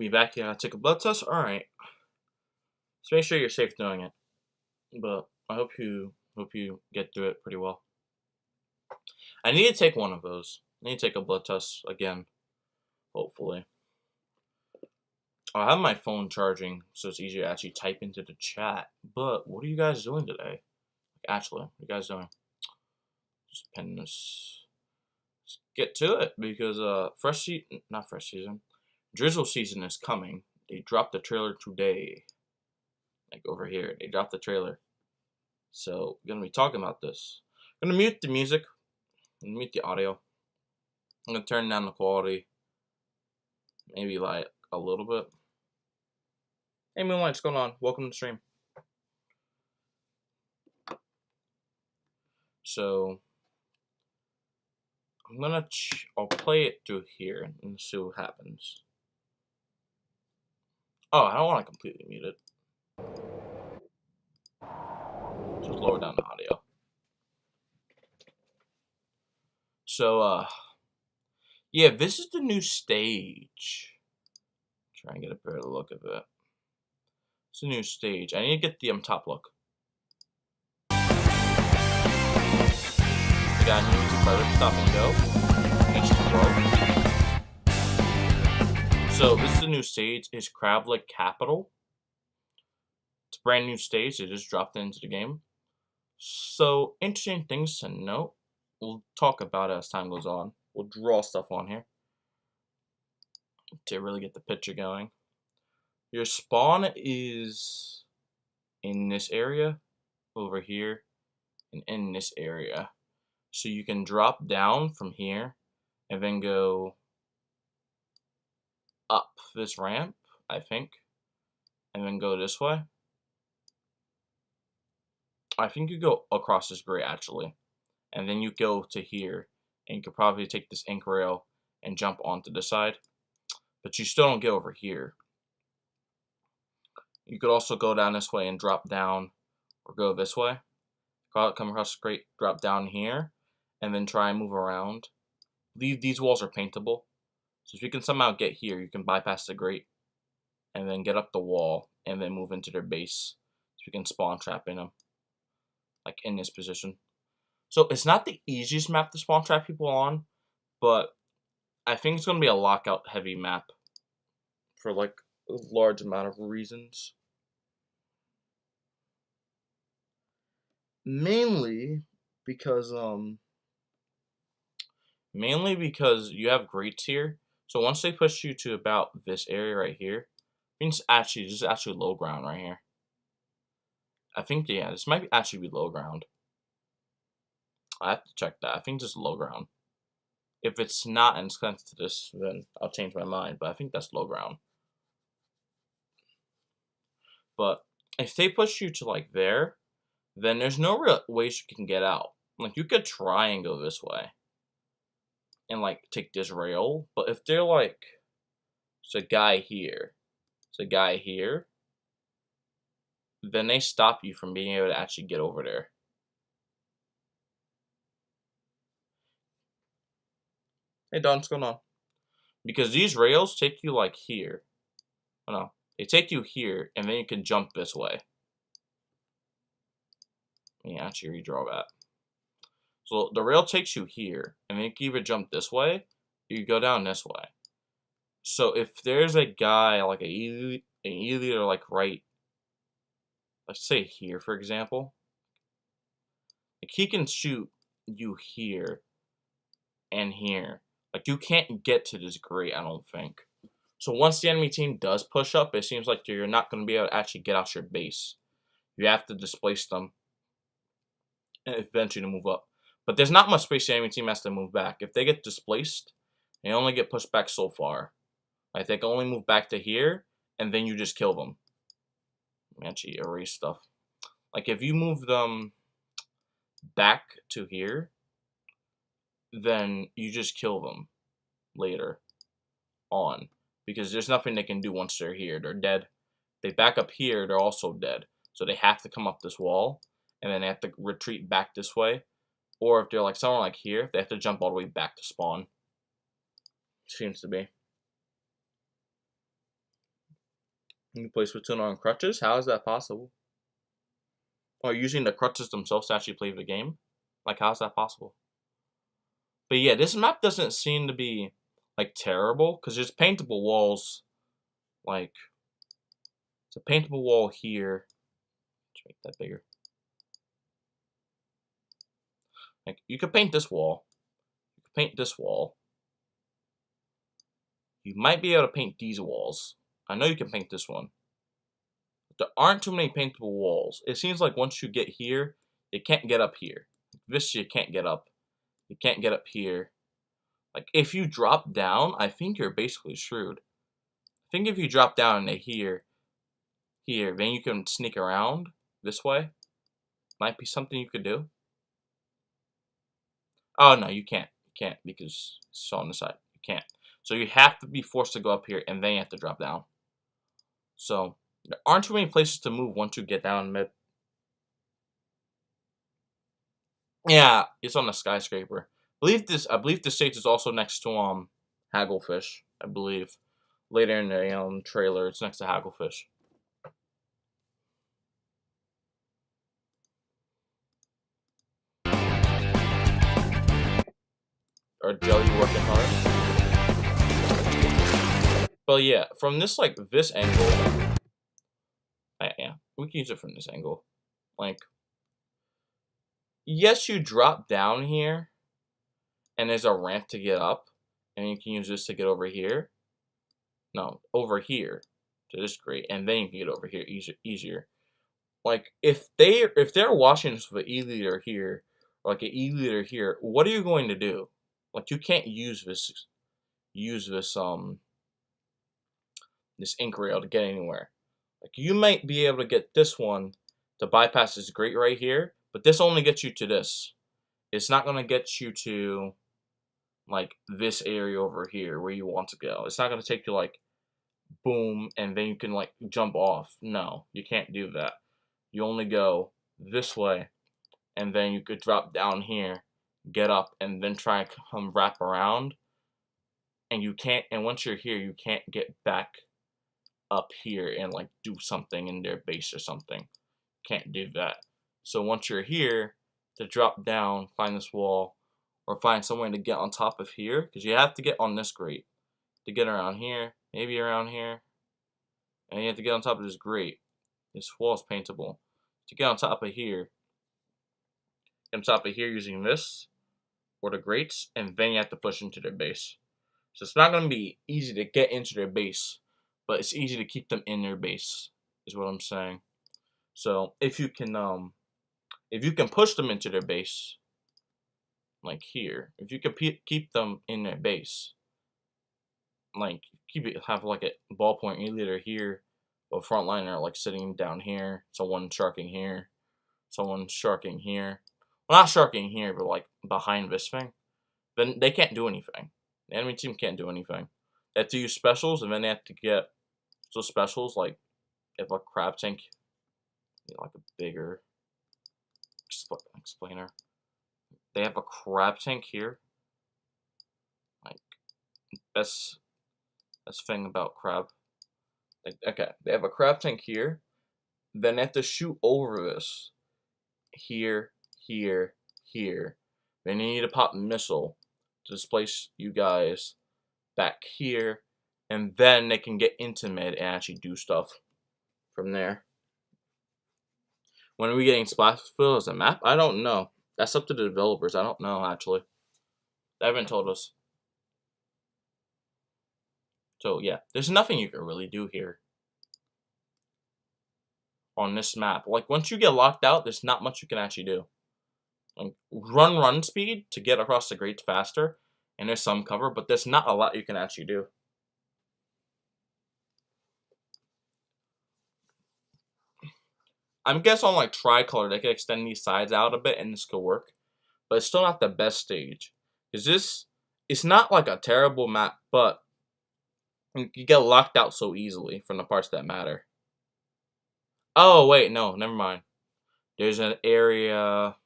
be back here. I take a blood test. All right. Just make sure you're safe doing it. But I hope you get through it pretty well. I need to take one of those. I need to take a blood test again. Hopefully. I have my phone charging, so it's easier to actually type into the chat. But what are you guys doing today? Actually, what are you guys doing? Just pin this. Let's get to it because not fresh season. Drizzle season is coming. They dropped the trailer today. Like over here, they dropped the trailer. So we're gonna be talking about this. I'm gonna mute the music. I'm gonna mute the audio. I'm gonna turn down the quality. Maybe like a little bit. Hey Moonlight, what's going on? Welcome to the stream. So I'll play it through here and see what happens. Oh, I don't want to completely mute it. Just lower down the audio. So, yeah, this is the new stage. Try and get a better look of it. It's a new stage. I need to get the top look. We got new music by Rip Stop and Go. H2O. So this is the new stage. Is Crablet Capital. It's a brand new stage. It just dropped into the game. So interesting things to note. We'll talk about it as time goes on. We'll draw stuff on here to really get the picture going. Your spawn is in this area, over here, and in this area. So you can drop down from here and then go up this ramp, I think, and then go this way. I think you go across this grate actually, and then you go to here, and you could probably take this ink rail and jump onto the side, but you still don't get over here. You could also go down this way and drop down, or go this way. Come across the grate, drop down here, and then try and move around. These walls are paintable, so if you can somehow get here, you can bypass the grate, and then get up the wall, and then move into their base, so you can spawn trap in them, like in this position. So it's not the easiest map to spawn trap people on, but I think it's going to be a lockout heavy map for like a large amount of reasons. Mainly because you have grates here. So once they push you to about this area right here, I think this is actually low ground right here. I think, yeah, this might actually be low ground. I have to check that. I think this is low ground. If it's not and it's connected to this, then I'll change my mind. But I think that's low ground. But if they push you to like there, then there's no real ways you can get out. Like you could try and go this way and like take this rail, but if they're like, there's a guy here, then they stop you from being able to actually get over there. Hey Don, what's going on? Because these rails take you like here. Oh no, they take you here, and then you can jump this way. Let me actually redraw that. So the rail takes you here, and then you can either jump this way, or you go down this way. So if there's a guy like either like right, let's say here for example, like he can shoot you here and here. Like you can't get to this grate, I don't think. So once the enemy team does push up, it seems like you're not going to be able to actually get out your base. You have to displace them and eventually to move up. But there's not much space the enemy team has to move back. If they get displaced, they only get pushed back so far. Like they can only move back to here, and then you just kill them. Let me actually erase stuff. Like if you move them back to here, then you just kill them later on. Because there's nothing they can do once they're here. They're dead. They back up here, they're also dead. So they have to come up this wall, and then they have to retreat back this way. Or if they're like somewhere like here, they have to jump all the way back to spawn. Seems to be. You can play Splatoon on crutches? How is that possible? Or using the crutches themselves to actually play the game? Like, how is that possible? But yeah, this map doesn't seem to be, like, terrible, because there's paintable walls, like, it's a paintable wall here. Let's make that bigger. Like, you could paint this wall. You could paint this wall. You might be able to paint these walls. I know you can paint this one. But there aren't too many paintable walls. It seems like once you get here, you can't get up here. This you can't get up. You can't get up here. Like, if you drop down, I think you're basically screwed. I think if you drop down to here, then you can sneak around this way. Might be something you could do. Oh, no, you can't. You can't because it's on the side. You can't. So you have to be forced to go up here, and then you have to drop down. So there aren't too many places to move once you get down mid. Yeah, it's on the skyscraper. I believe this stage is also next to Hagglefish. I believe later in the trailer, it's next to Hagglefish. Or Jelly working hard. But yeah, from this this angle, yeah, we can use it from this angle. Like, yes, you drop down here, and there's a ramp to get up, and you can use this to get over here. No, over here to this grate, and then you can get over here easier. Like, if they're watching this with an E-liter here, or like an E-liter here, what are you going to do? Like, you can't use this this ink rail to get anywhere. Like, you might be able to get this one to bypass this grate right here, but this only gets you to this. It's not going to get you to, like, this area over here where you want to go. It's not going to take you, like, boom, and then you can, like, jump off. No, you can't do that. You only go this way, and then you could drop down here, get up, and then try and come wrap around. And you can't, and once you're here, you can't get back up here and like do something in their base or something. Can't do that. So once you're here, to drop down, find this wall, or find somewhere to get on top of here, because you have to get on this grate to get around here, maybe around here, and you have to get on top of this grate. This wall is paintable. To get on top of here, using this or the grates, and then you have to push into their base. So it's not going to be easy to get into their base, but it's easy to keep them in their base, is what I'm saying. So if you can push them into their base, like here, if you can keep them in their base, like have like a ballpoint E-liter here, a frontliner like sitting down here, someone sharking here, someone sharking here. Well, not sharking here, but like behind this thing. Then they can't do anything. The enemy team can't do anything. They have to use specials, and then they have to get so specials like if a crab tank, like a bigger explainer. They have a crab tank here. Like that's the thing about crab. Like, okay, they have a crab tank here. Then they have to shoot over this. Here, here, here. Then you need to pop a missile to displace you guys back here, and then they can get into mid and actually do stuff from there. When are we getting Splatfests as a map? I don't know. That's up to the developers. I don't know, actually. They haven't told us. So, yeah. There's nothing you can really do here on this map. Like, once you get locked out, there's not much you can actually do. Like, run speed to get across the grates faster, and there's some cover, but there's not a lot you can actually do. I guess on like tricolor they could extend these sides out a bit and this could work, but it's still not the best stage. Because it's not like a terrible map, but you get locked out so easily from the parts that matter. Oh wait, no, never mind. There's an area.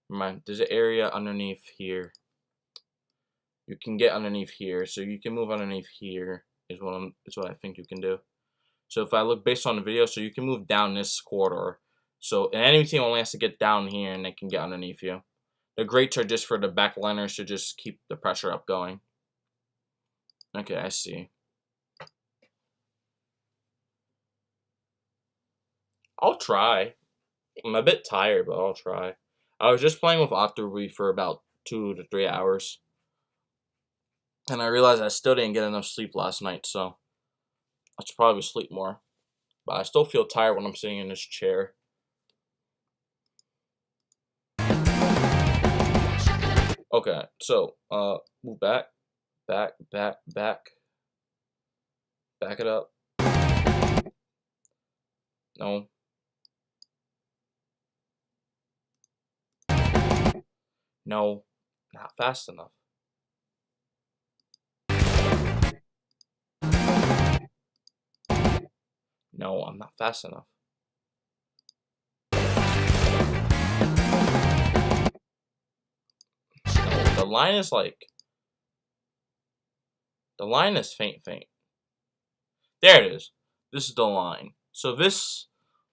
Never mind. There's an area underneath here. You can get underneath here, so you can move underneath here. Is what I think you can do. So if I look based on the video, so you can move down this corridor. So an enemy team only has to get down here and they can get underneath you. The grates are just for the backliners to just keep the pressure up going. Okay, I see. I'll try. I'm a bit tired, but I'll try. I was just playing with Octoby for about 2 to 3 hours. And I realized I still didn't get enough sleep last night, so I should probably sleep more. But I still feel tired when I'm sitting in this chair. Okay, so, move back. Back. Back it up. No. No. Not fast enough. No, I'm not fast enough. No, the line is like... The line is faint. There it is. This is the line. So this,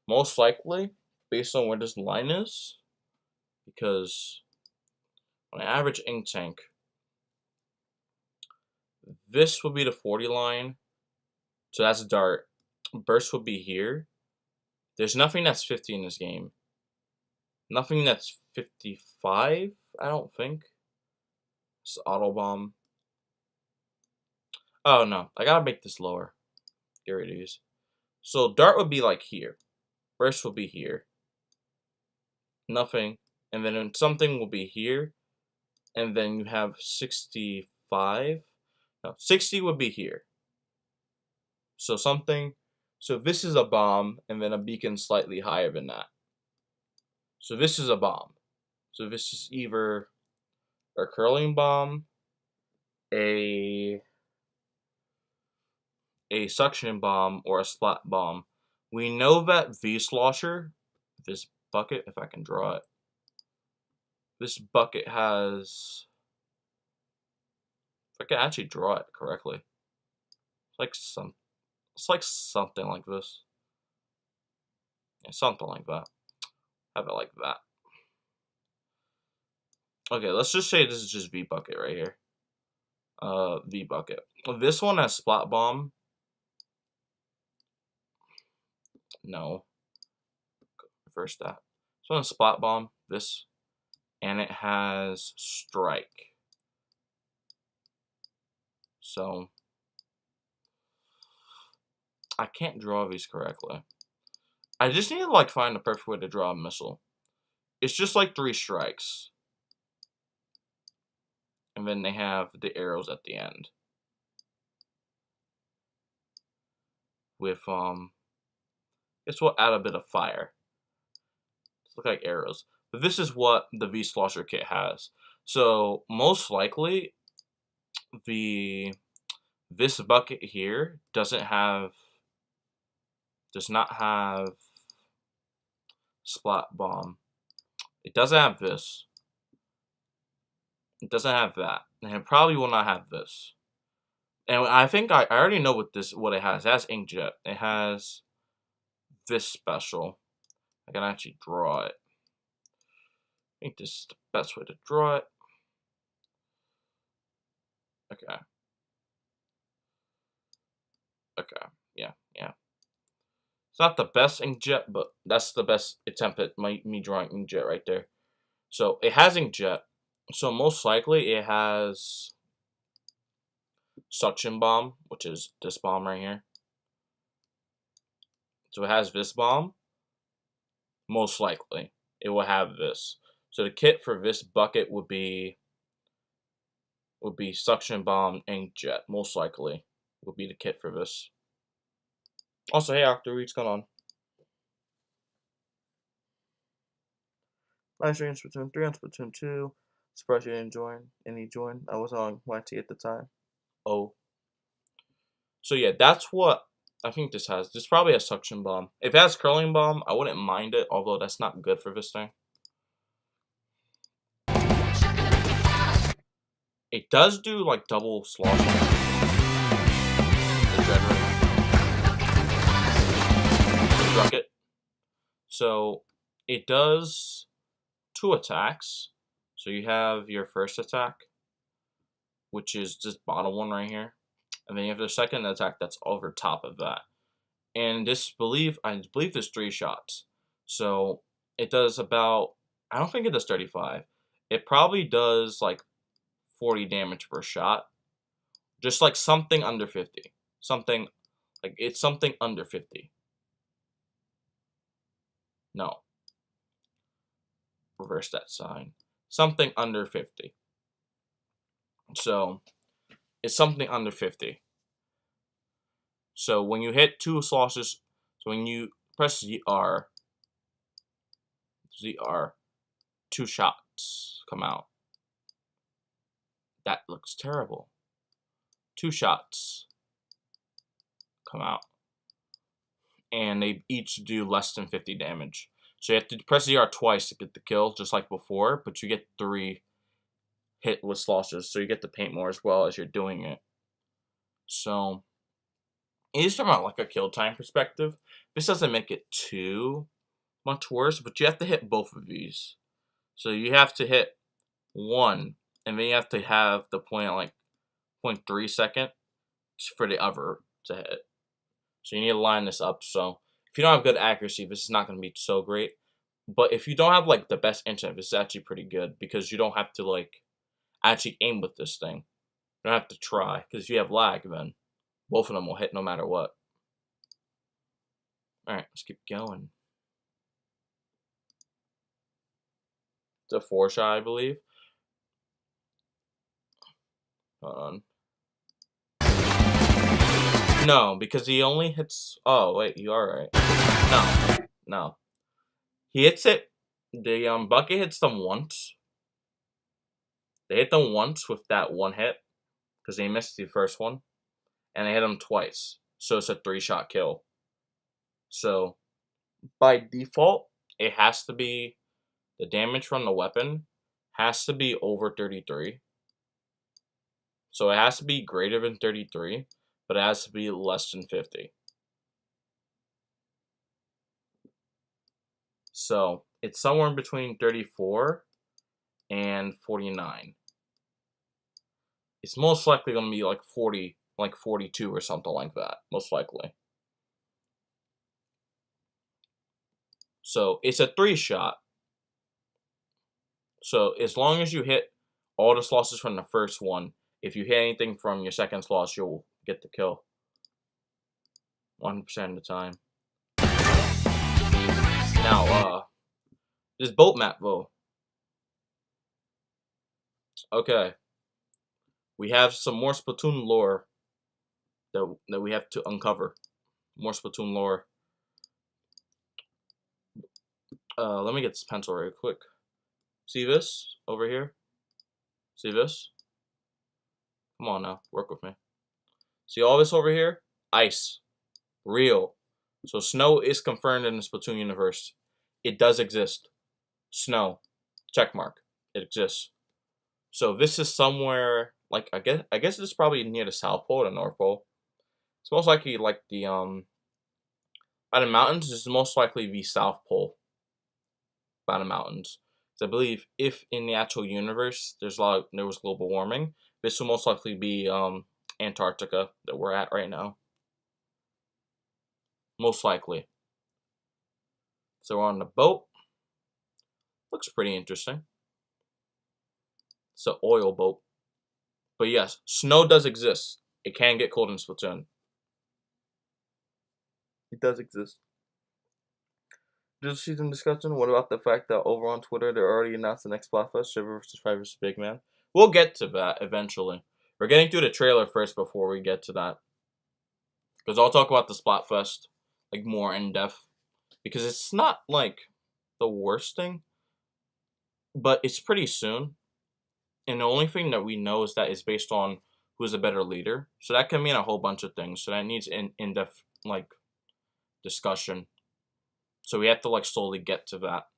most likely, based on where this line is, because on an average ink tank, this would be the 40 line. So that's dart. Burst would be here. There's nothing that's 50 in this game. Nothing that's 55, I don't think. It's auto bomb. Oh no, I gotta make this lower. Get rid of these. So dart would be like here. Burst will be here. Nothing. And then something will be here. And then you have 65. No, 60 would be here. So something. So this is a bomb, and then a beacon slightly higher than that. So this is a bomb. So this is either a curling bomb, a suction bomb, or a splat bomb. We know that V-slosher, this bucket, if I can draw it, this bucket has, if I can actually draw it correctly, it's like something like this. Yeah, something like that. Have it like that. Okay, let's just say this is just V bucket right here. V bucket. This one has splat bomb. No. Reverse that. This one has splat bomb. This. And it has strike. So I can't draw these correctly. I just need to like find the perfect way to draw a missile. It's just like 3 strikes. And then they have the arrows at the end. With this will add a bit of fire. It's look like arrows. But this is what the V-slosher kit has. So most likely this bucket here does not have splat bomb. It doesn't have this. It doesn't have that. And it probably will not have this. And I think I already know what it has. It has inkjet. It has this special. I can actually draw it. I think this is the best way to draw it. Okay. Okay. Yeah. It's not the best inkjet, but that's the best attempt at me drawing inkjet right there. So it has inkjet. So most likely it has suction bomb, which is this bomb right here. So it has this bomb. Most likely it will have this. So the kit for this bucket would be suction bomb inkjet. Most likely would be the kit for this. Also, hey Octoby, what's going on? Livestream Splatoon 3 on Splatoon 2. Surprised you didn't join. And he joined. I was on YT at the time. Oh. So yeah, that's what I think this has. This probably has suction bomb. If it has curling bomb, I wouldn't mind it, although that's not good for this thing. It does do like double sloshing. struck it. So it does 2 attacks. So you have your first attack, which is this bottom one right here. And then you have the second attack that's over top of that. And I believe there's 3 shots. So it does about, I don't think it does 35. It probably does like 40 damage per shot. Just like something under 50. Something, like it's something under 50. No. Reverse that sign. Something under 50. So it's something under 50. So when you hit 2 sloshes, so when you press ZR, 2 shots come out. That looks terrible. 2 shots come out. And they each do less than 50 damage. So you have to press ZR twice to get the kill, just like before, but you get 3 hit with sloshes, so you get to paint more as well as you're doing it. So, it is from like a kill time perspective. This doesn't make it too much worse, but you have to hit both of these. So you have to hit 1, and then you have to have the point at like 0.3 second for the other to hit. So you need to line this up. So if you don't have good accuracy, this is not going to be so great. But if you don't have like the best internet, this is actually pretty good because you don't have to like actually aim with this thing. You don't have to try because if you have lag, then both of them will hit no matter what. Alright, let's keep going. It's a 4-shot, I believe. Hold on. No, because he only hits... Oh, wait, you are right. No. He hits it... The bucket hits them once. They hit them once with that 1 hit. Because they missed the first one. And they hit him twice. So it's a 3-shot kill. So, by default, it has to be... The damage from the weapon has to be over 33. So it has to be greater than 33. But it has to be less than 50. So, it's somewhere in between 34 and 49. It's most likely going to be like 40, like 42 or something like that. Most likely. So, it's a 3-shot. So, as long as you hit all the sloshes from the first one, if you hit anything from your second slosh, you'll get the kill. 100% of the time. Now, this boat map, though. Okay. We have some more Splatoon lore that we have to uncover. More Splatoon lore. Let me get this pencil real quick. See this over here? See this? Come on now, work with me. See all this over here? Ice. Real. So snow is confirmed in the Splatoon universe. It does exist. Snow. Checkmark. It exists. So this is somewhere like I guess this is probably near the South Pole or the North Pole. It's most likely like the by the mountains. This is most likely the South Pole. By the mountains. So I believe if in the actual universe there was global warming, this will most likely be Antarctica that we're at right now. Most likely. So we're on the boat. Looks pretty interesting. It's an oil boat. But yes, snow does exist. It can get cold in Splatoon. It does exist. Drizzle season discussion. What about the fact that over on Twitter they're already announced the next Splatfest, Shiver vs. Five vs. Big Man? We'll get to that eventually. We're getting through the trailer first before we get to that. Because I'll talk about the Splatfest like more in depth. Because it's not like the worst thing, but it's pretty soon. And the only thing that we know is that it's based on who's a better leader. So that can mean a whole bunch of things. So that needs in-depth like discussion. So we have to like slowly get to that.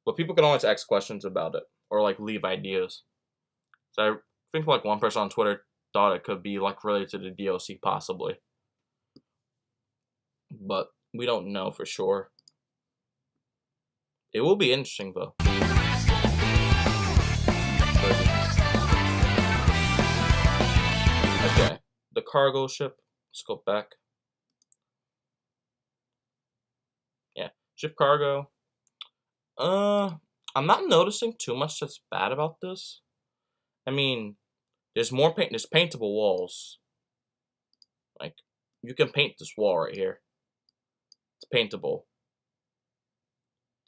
But people can always ask questions about it or like leave ideas. So I think like one person on Twitter thought it could be like related to the DLC possibly. But We don't know for sure. It will be interesting though. Okay, the cargo ship. Let's go back. Yeah, ship cargo. I'm not noticing too much that's bad about this. I mean, there's more paint. There's paintable walls. Like, you can paint this wall right here. It's paintable.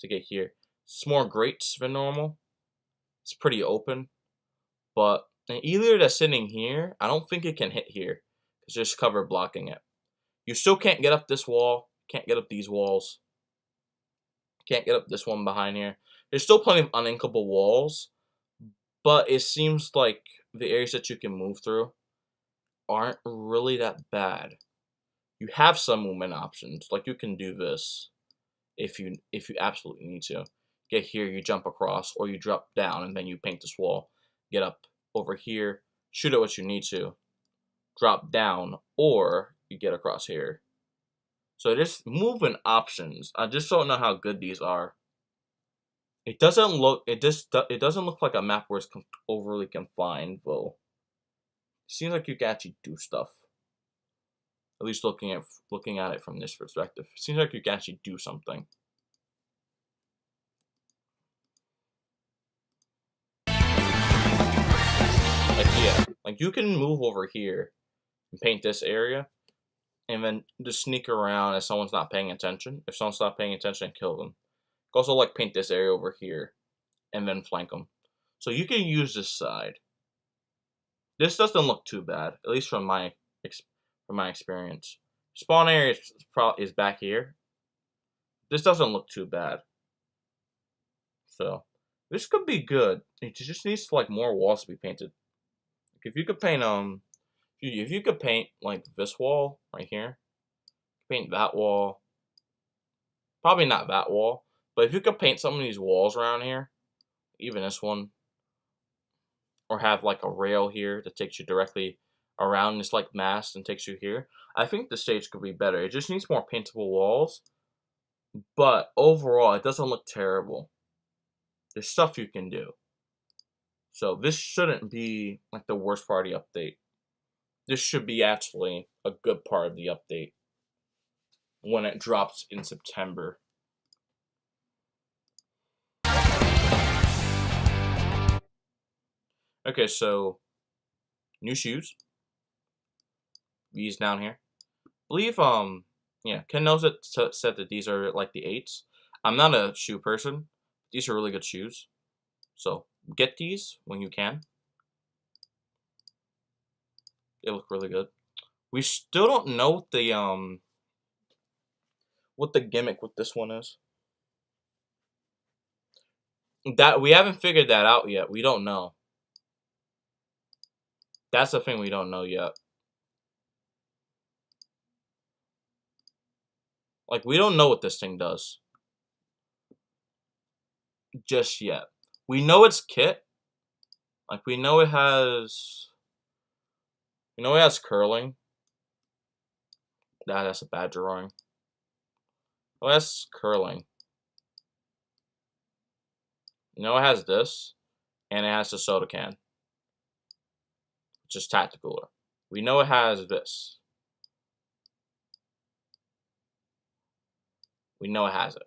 To get here, it's more grates than normal. It's pretty open, but either that's sitting here. I don't think it can hit here. It's just cover blocking it. You still can't get up this wall. Can't get up these walls. Can't get up this one behind here. There's still plenty of uninkable walls, but it seems like the areas that you can move through aren't really that bad. You have some movement options, like you can do this if you absolutely need to. Get here, you jump across, or you drop down and then you paint this wall. Get up over here, shoot at what you need to, drop down, or you get across here. So there's movement options. I just don't know how good these are. It doesn't look. It doesn't look like a map where it's overly confined, though. It seems like you can actually do stuff. At least looking at it from this perspective, it seems like you can actually do something. Like yeah, like you can move over here and paint this area, and then just sneak around if someone's not paying attention. If someone's not paying attention, kill them. You can also like paint this area over here, and then flank them. So you can use this side. This doesn't look too bad, at least from my experience. Spawn area is back here. This doesn't look too bad. So this could be good. It just needs like more walls to be painted. If you could paint if you could paint like this wall right here, paint that wall. Probably not that wall, but if you could paint some of these walls around here, even this one, or have like a rail here that takes you directly around this like mast and takes you here, I think the stage could be better. It just needs more paintable walls, but overall it doesn't look terrible. There's stuff you can do. So this shouldn't be like the worst part of the update. This should be actually a good part of the update when it drops in September. Okay, so new shoes. These down here. I believe yeah, Ken knows it said that these are like the 8s. I'm not a shoe person. These are really good shoes. So get these when you can. They look really good. We still don't know what the gimmick with this one is. That we haven't figured that out yet. We don't know. That's the thing we don't know yet. Like, we don't know what this thing does. Just yet. We know it's kit. Like, we know it has... We know it has curling. That's a bad drawing. Oh, that's curling. You know it has this. And it has the soda can. Which is tactical. We know it has this. We know it has it.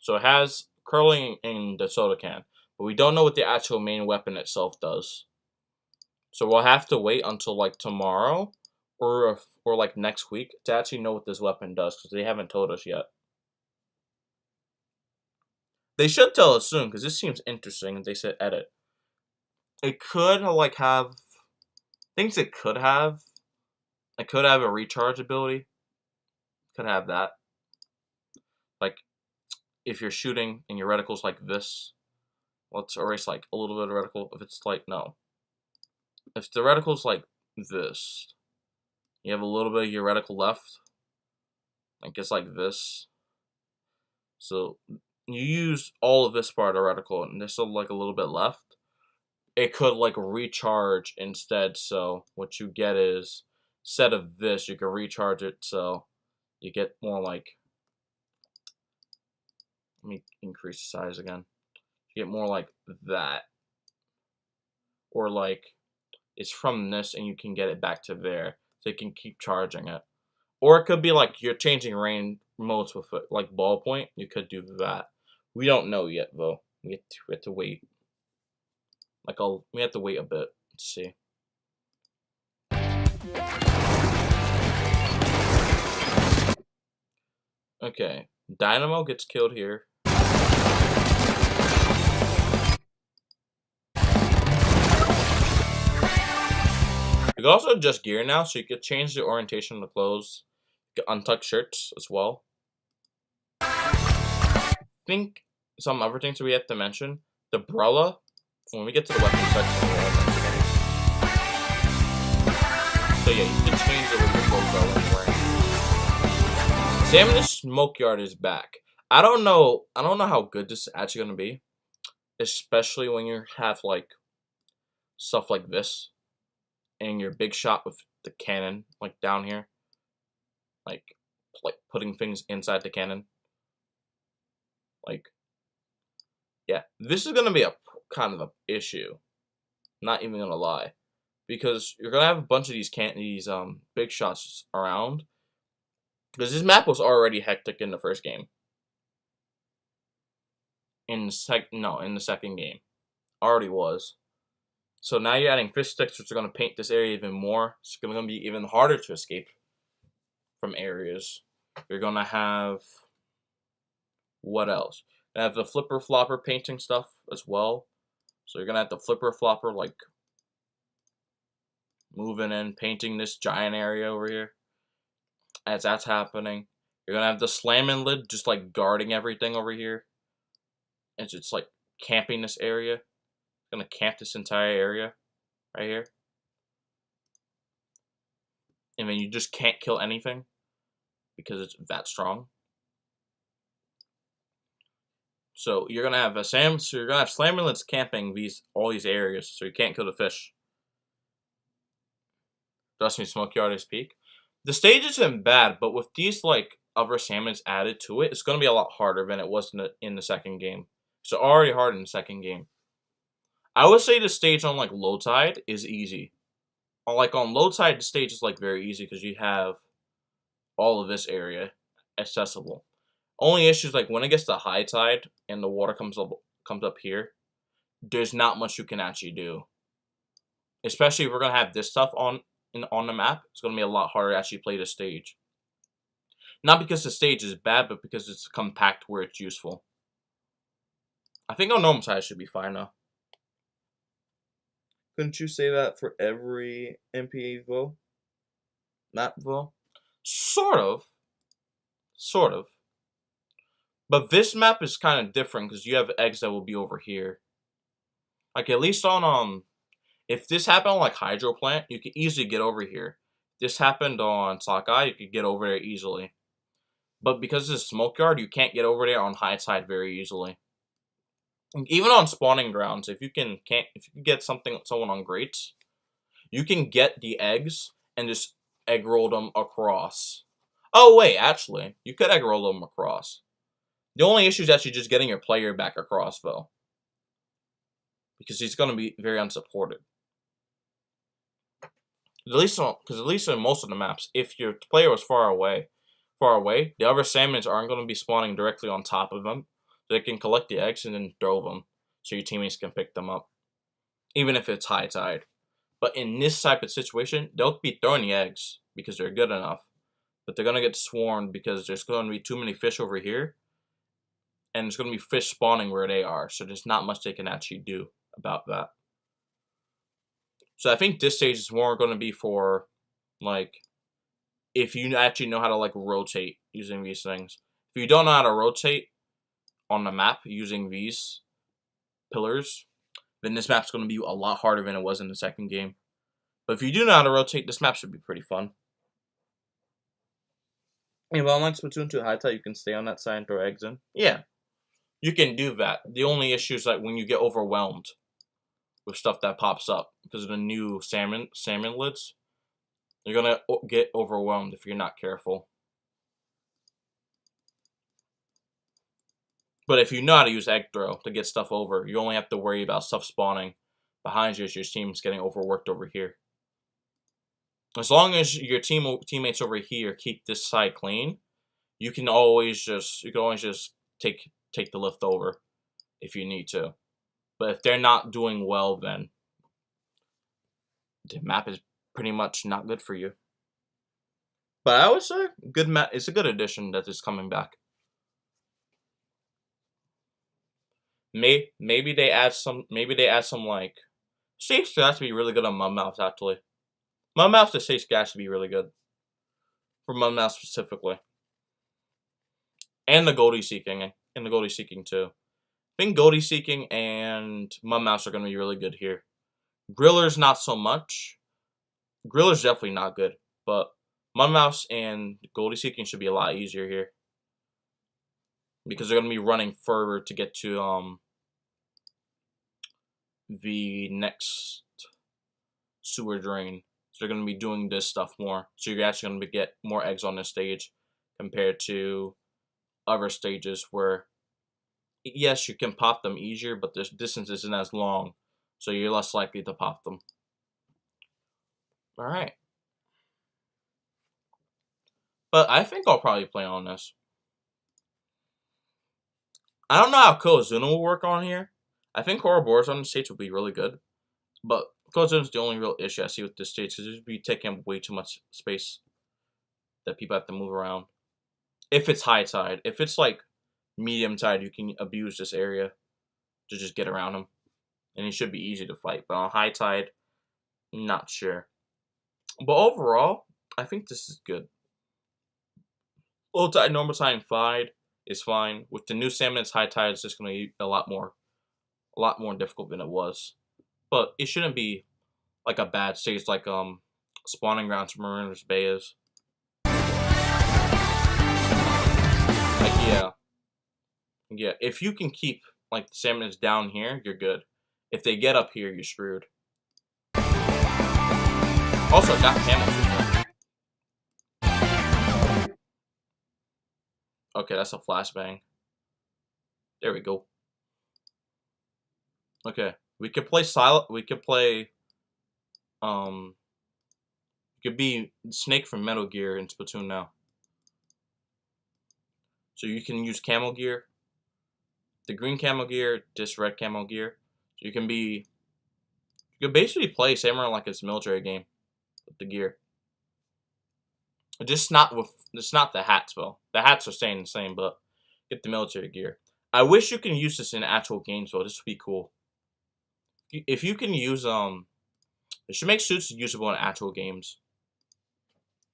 So it has curling in the soda can. But we don't know what the actual main weapon itself does. So we'll have to wait until like tomorrow or like next week to actually know what this weapon does, because they haven't told us yet. They should tell us soon, because this seems interesting. They said edit. It could like have things it could have. It could have a recharge ability. Could have that. Like if you're shooting and your reticle's like this. Let's erase like a little bit of reticle. If it's like no. If the reticle's like this, you have a little bit of your reticle left. Like it's like this. So you use all of this part of the reticle and there's still like a little bit left. It could like recharge instead. So what you get is, instead of this, you can recharge it. So you get more like, let me increase the size again. You get more like that. Or like, it's from this and you can get it back to there. So you can keep charging it. Or it could be like you're changing rain modes with it, like ballpoint. You could do that. We don't know yet though. We have to wait. Like we have to wait a bit to see. Okay, Dynamo gets killed here. You can also adjust gear now, so you could change the orientation of the clothes. You can untuck shirts as well. I think some other things we have to mention. The umbrella, when we get to the weapon section, we'll mention it. So yeah, you can change it with your umbrella anywhere. Salmon's Smokeyard is back. I don't know how good this is actually gonna be. Especially when you have like stuff like this. And your big shot with the cannon, like down here. Like putting things inside the cannon. Like, yeah, this is gonna be a kind of an issue. Not even gonna lie, because you're gonna have a bunch of these big shots around. Because this map was already hectic in the first game. In the second game, already was. So now you're adding fish sticks, which are gonna paint this area even more. It's gonna be even harder to escape from areas. You're gonna have what else? You have the flipper flopper painting stuff as well. So you're gonna have the flipper flopper like moving in, painting this giant area over here. As that's happening, you're gonna have the slamming lid just like guarding everything over here. And it's like camping this area. It's gonna camp this entire area right here. And then you just can't kill anything because it's that strong. So you're gonna have slamming lids camping all these areas, so you can't kill the fish. Trust me, Smokeyard is peak. The stage isn't bad, but with these like other salmons added to it, it's gonna be a lot harder than it was in the second game. So already hard in the second game. I would say the stage on like low tide is easy. On low tide, the stage is like very easy because you have all of this area accessible. Only issue is like when it gets to high tide and the water comes up here, there's not much you can actually do. Especially if we're gonna have this stuff on the map, it's gonna be a lot harder to actually play the stage. Not because the stage is bad, but because it's compact where it's useful. I think on normal tide should be fine now. Couldn't you say that for every MPA vote? Map vote? Sort of. Sort of. But this map is kind of different because you have eggs that will be over here. Like at least on if this happened on like Hydro Plant, you could easily get over here. If this happened on Sockeye, you could get over there easily. But because it's a Smokeyard, you can't get over there on high tide very easily. Even on spawning grounds, if you can get someone on grates, you can get the eggs and just egg roll them across. Oh wait, actually, you could egg roll them across. The only issue is actually just getting your player back across though, because he's going to be very unsupported. At least in most of the maps, if your player was far away, the other salmons aren't going to be spawning directly on top of them. They can collect the eggs and then throw them, so your teammates can pick them up, even if it's high tide. But in this type of situation, they'll be throwing the eggs because they're good enough, but they're gonna get swarmed because there's going to be too many fish over here, and there's going to be fish spawning where they are. So there's not much they can actually do about that. So I think this stage is more going to be for like if you actually know how to like rotate using these things. If you don't know how to rotate on the map using these pillars, then this map's going to be a lot harder than it was in the second game. But if you do know how to rotate, this map should be pretty fun. And well, unlike Splatoon 2 high tide, you can stay on that side and throw eggs in. Yeah, you can do that. The only issue is like when you get overwhelmed with stuff that pops up because of the new salmon lids, you're gonna get overwhelmed if you're not careful. But if you know how to use egg throw to get stuff over, you only have to worry about stuff spawning behind you as your team's getting overworked over here. As long as your teammates over here keep this side clean, you can always just take the lift over if you need to. But if they're not doing well, then the map is pretty much not good for you. But I would say good map. It's a good addition that is coming back. Maybe they add some. Maybe they add some like stage gas to be really good on Mudmouth actually. Mudmouth to stage gas should be really good for Mudmouth specifically, and the Goldie Seeking too. I think Goldie Seeking and Mudmouth are gonna be really good here. Griller's not so much. Griller's definitely not good, but Mudmouse and Goldie Seeking should be a lot easier here. Because they're going to be running further to get to the next sewer drain. So they're going to be doing this stuff more. So you're actually going to get more eggs on this stage compared to other stages where, yes, you can pop them easier, but the distance isn't as long. So you're less likely to pop them. Alright. But I think I'll probably play on this. I don't know how Kozuna will work on here. I think Ouroboros on the stage would be really good. But Kozuna's the only real issue I see with this stage, because it would be taking way too much space that people have to move around. If it's high tide. If it's like medium tide, you can abuse this area to just get around him. And it should be easy to fight. But on high tide, not sure. But overall, I think this is good. Low tide, normal tide, and fide is fine. With the new salmon, it's high tide. It's just going to be a lot more difficult than it was. But it shouldn't be like a bad stage like spawning grounds for Mariner's Bay is. Like yeah. If you can keep like the salmon is down here, you're good. If they get up here, you're screwed. Also, got camels. Okay, that's a flashbang. There we go. Okay, we could play silent. We could play. It could be Snake from Metal Gear in Splatoon now. So you can use camel gear, the green camel gear, this red camel gear. So you can basically play Samurai like it's a military game with the gear. Just not the hats though. The hats are staying the same, but get the military gear. I wish you can use this in actual games though. This would be cool. If you can use it should make suits usable in actual games.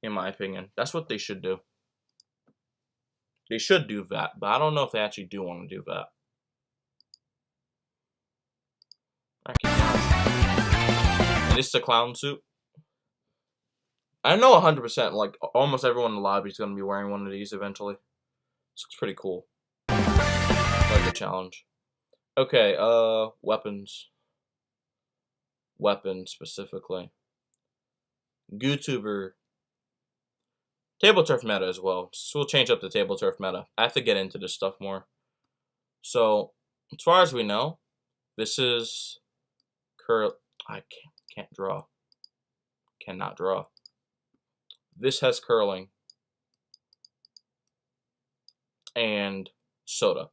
In my opinion, that's what they should do. They should do that, but I don't know if they actually do want to do that. And this is a clown suit. I know 100%, like, almost everyone in the lobby is going to be wearing one of these eventually. This looks pretty cool. Like a challenge. Okay, weapons. Weapons, specifically. YouTuber. Tableturf meta as well. So we'll change up the tableturf meta. I have to get into this stuff more. So, as far as we know, this is I can't draw. Cannot draw. This has curling. And soda.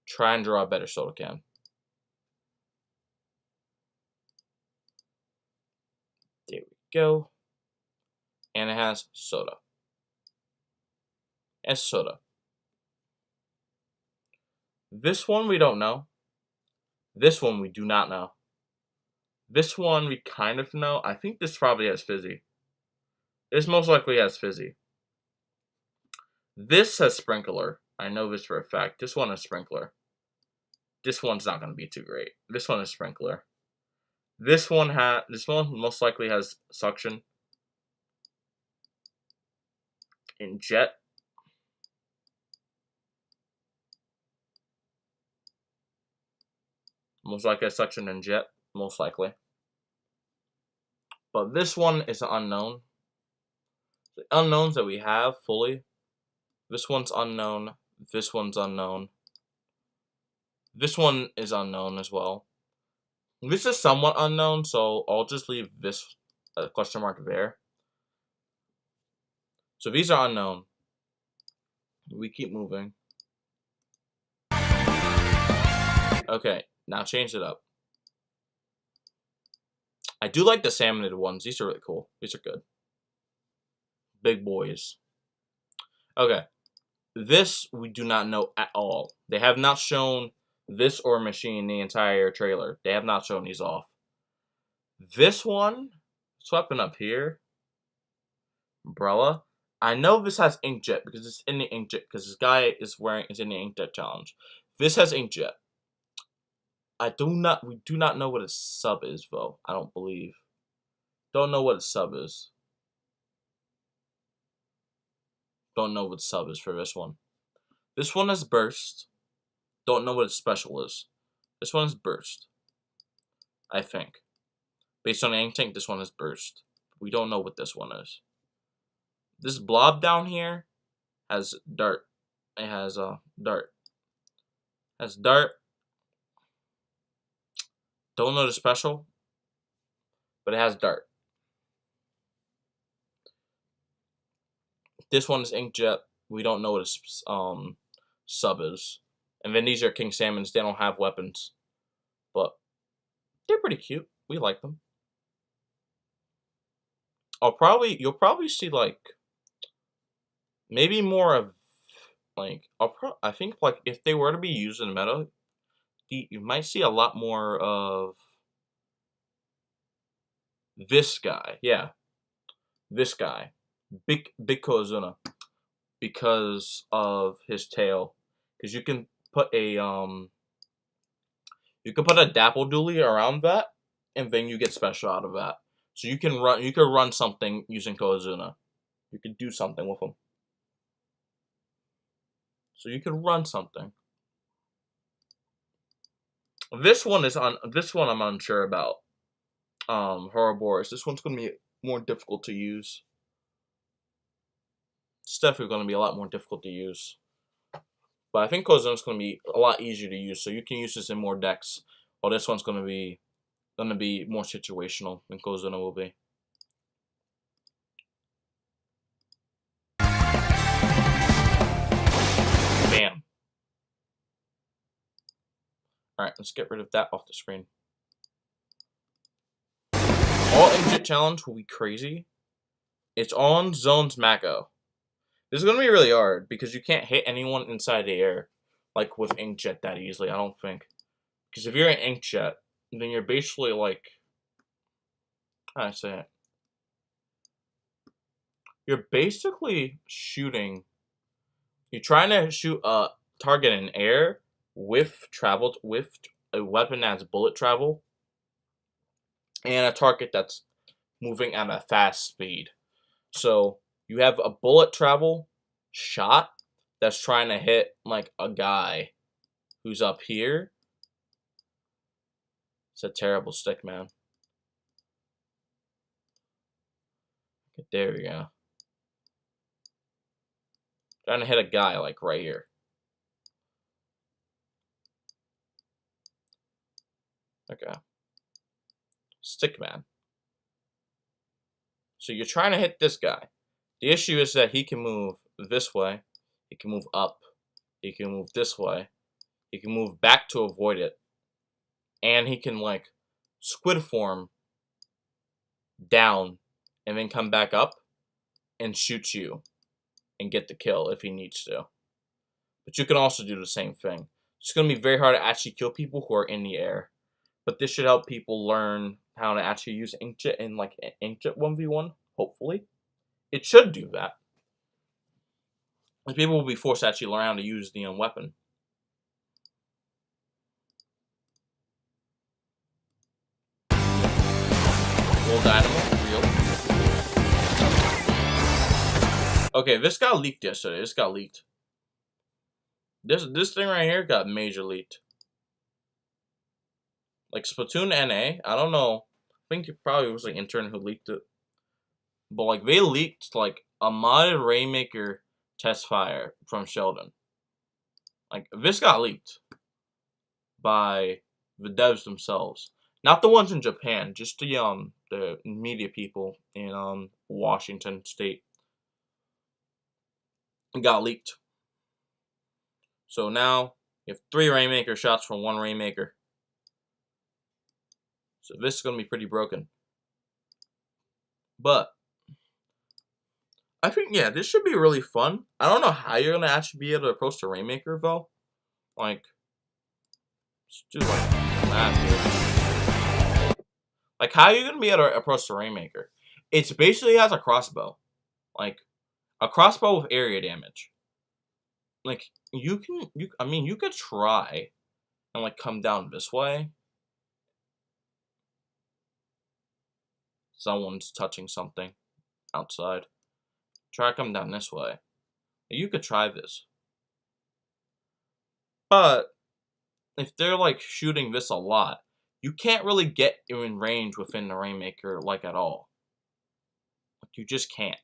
Try and draw a better soda can. There we go. And it has soda. And soda. This one we don't know. This one we do not know. This one we kind of know. I think this probably has fizzy. This most likely has fizzy. This has sprinkler. I know this for a fact. This one has sprinkler. This one's not going to be too great. This one is sprinkler. This one most likely has suction. And jet. Most likely has suction and jet. Most likely. But this one is an unknown. The unknowns that we have fully. This one's unknown. This one's unknown. This one is unknown as well. This is somewhat unknown, so I'll just leave this question mark there. So these are unknown. We keep moving. Okay, now change it up. I do like the salmonid ones. These are really cool. These are good. Big boys. Okay. This we do not know at all. They have not shown this or machine the entire trailer. They have not shown these off. This one, swapping up here. Umbrella. I know this has inkjet because it's in the inkjet because this guy is in the inkjet challenge. This has inkjet. We do not know what its sub is though. I don't believe. Don't know what its sub is. Don't know what sub is for this one. This one is burst. Don't know what its special is. This one is burst. I think. Based on the ink tank, this one is burst. We don't know what this one is. This blob down here has dart. It has dart. Has dart. Don't know the special, but it has dart. This one is inkjet. We don't know what its sub is. And then these are king salmons. They don't have weapons, but they're pretty cute. We like them. You'll probably see like maybe more of like I think like if they were to be used in meta, you might see a lot more of this guy. Yeah, this guy, big Kozuna, because of his tail. Because you can put a dapple dually around that, and then you get special out of that. So you can run something using Kozuna. You could do something with him. So you can run something. This one I'm unsure about. Horrorboros. This one's gonna be more difficult to use. It's definitely gonna be a lot more difficult to use. But I think Kozuna's gonna be a lot easier to use, so you can use this in more decks. While this one's gonna be more situational than Kozuna will be. Bam. Alright, let's get rid of that off the screen. All inkjet challenge will be crazy. It's on zones Mako. This is going to be really hard because you can't hit anyone inside the air like with inkjet that easily, I don't think. Because if you're an inkjet, then you're basically like, how do I say it? You're basically shooting. You're trying to shoot a target in air with a weapon that's bullet travel and a target that's moving at a fast speed. So you have a bullet travel shot that's trying to hit like a guy who's up here. It's a terrible stick, man. Okay, there we go. Trying to hit a guy like right here. Okay. Stick man. So you're trying to hit this guy. The issue is that he can move this way. He can move up. He can move this way. He can move back to avoid it. And he can like squid form down and then come back up and shoot you and get the kill if he needs to. But you can also do the same thing. It's going to be very hard to actually kill people who are in the air. But this should help people learn how to actually use inkjet in like an inkjet 1v1, hopefully. It should do that. And people will be forced to actually learn how to use the weapon. Real dynamo, real. Okay, this got leaked yesterday. This got leaked. This thing right here got major leaked. Like Splatoon NA, I don't know. I think it probably was like intern who leaked it. But like they leaked like a modded Rainmaker test fire from Sheldon. Like, this got leaked by the devs themselves. Not the ones in Japan, just the media people in Washington State. It got leaked. So now you have 3 Rainmaker shots from 1 Rainmaker. So this is gonna be pretty broken. But I think, yeah, this should be really fun. I don't know how you're gonna actually be able to approach the Rainmaker though. Like, let's do like that here. Like, how are you gonna be able to approach the Rainmaker? It's basically has a crossbow. Like, a crossbow with area damage. Like, I mean, you could try and like come down this way. Someone's touching something outside. Try to come down this way. You could try this. But if they're like shooting this a lot, you can't really get in range within the Rainmaker like at all. Like, you just can't.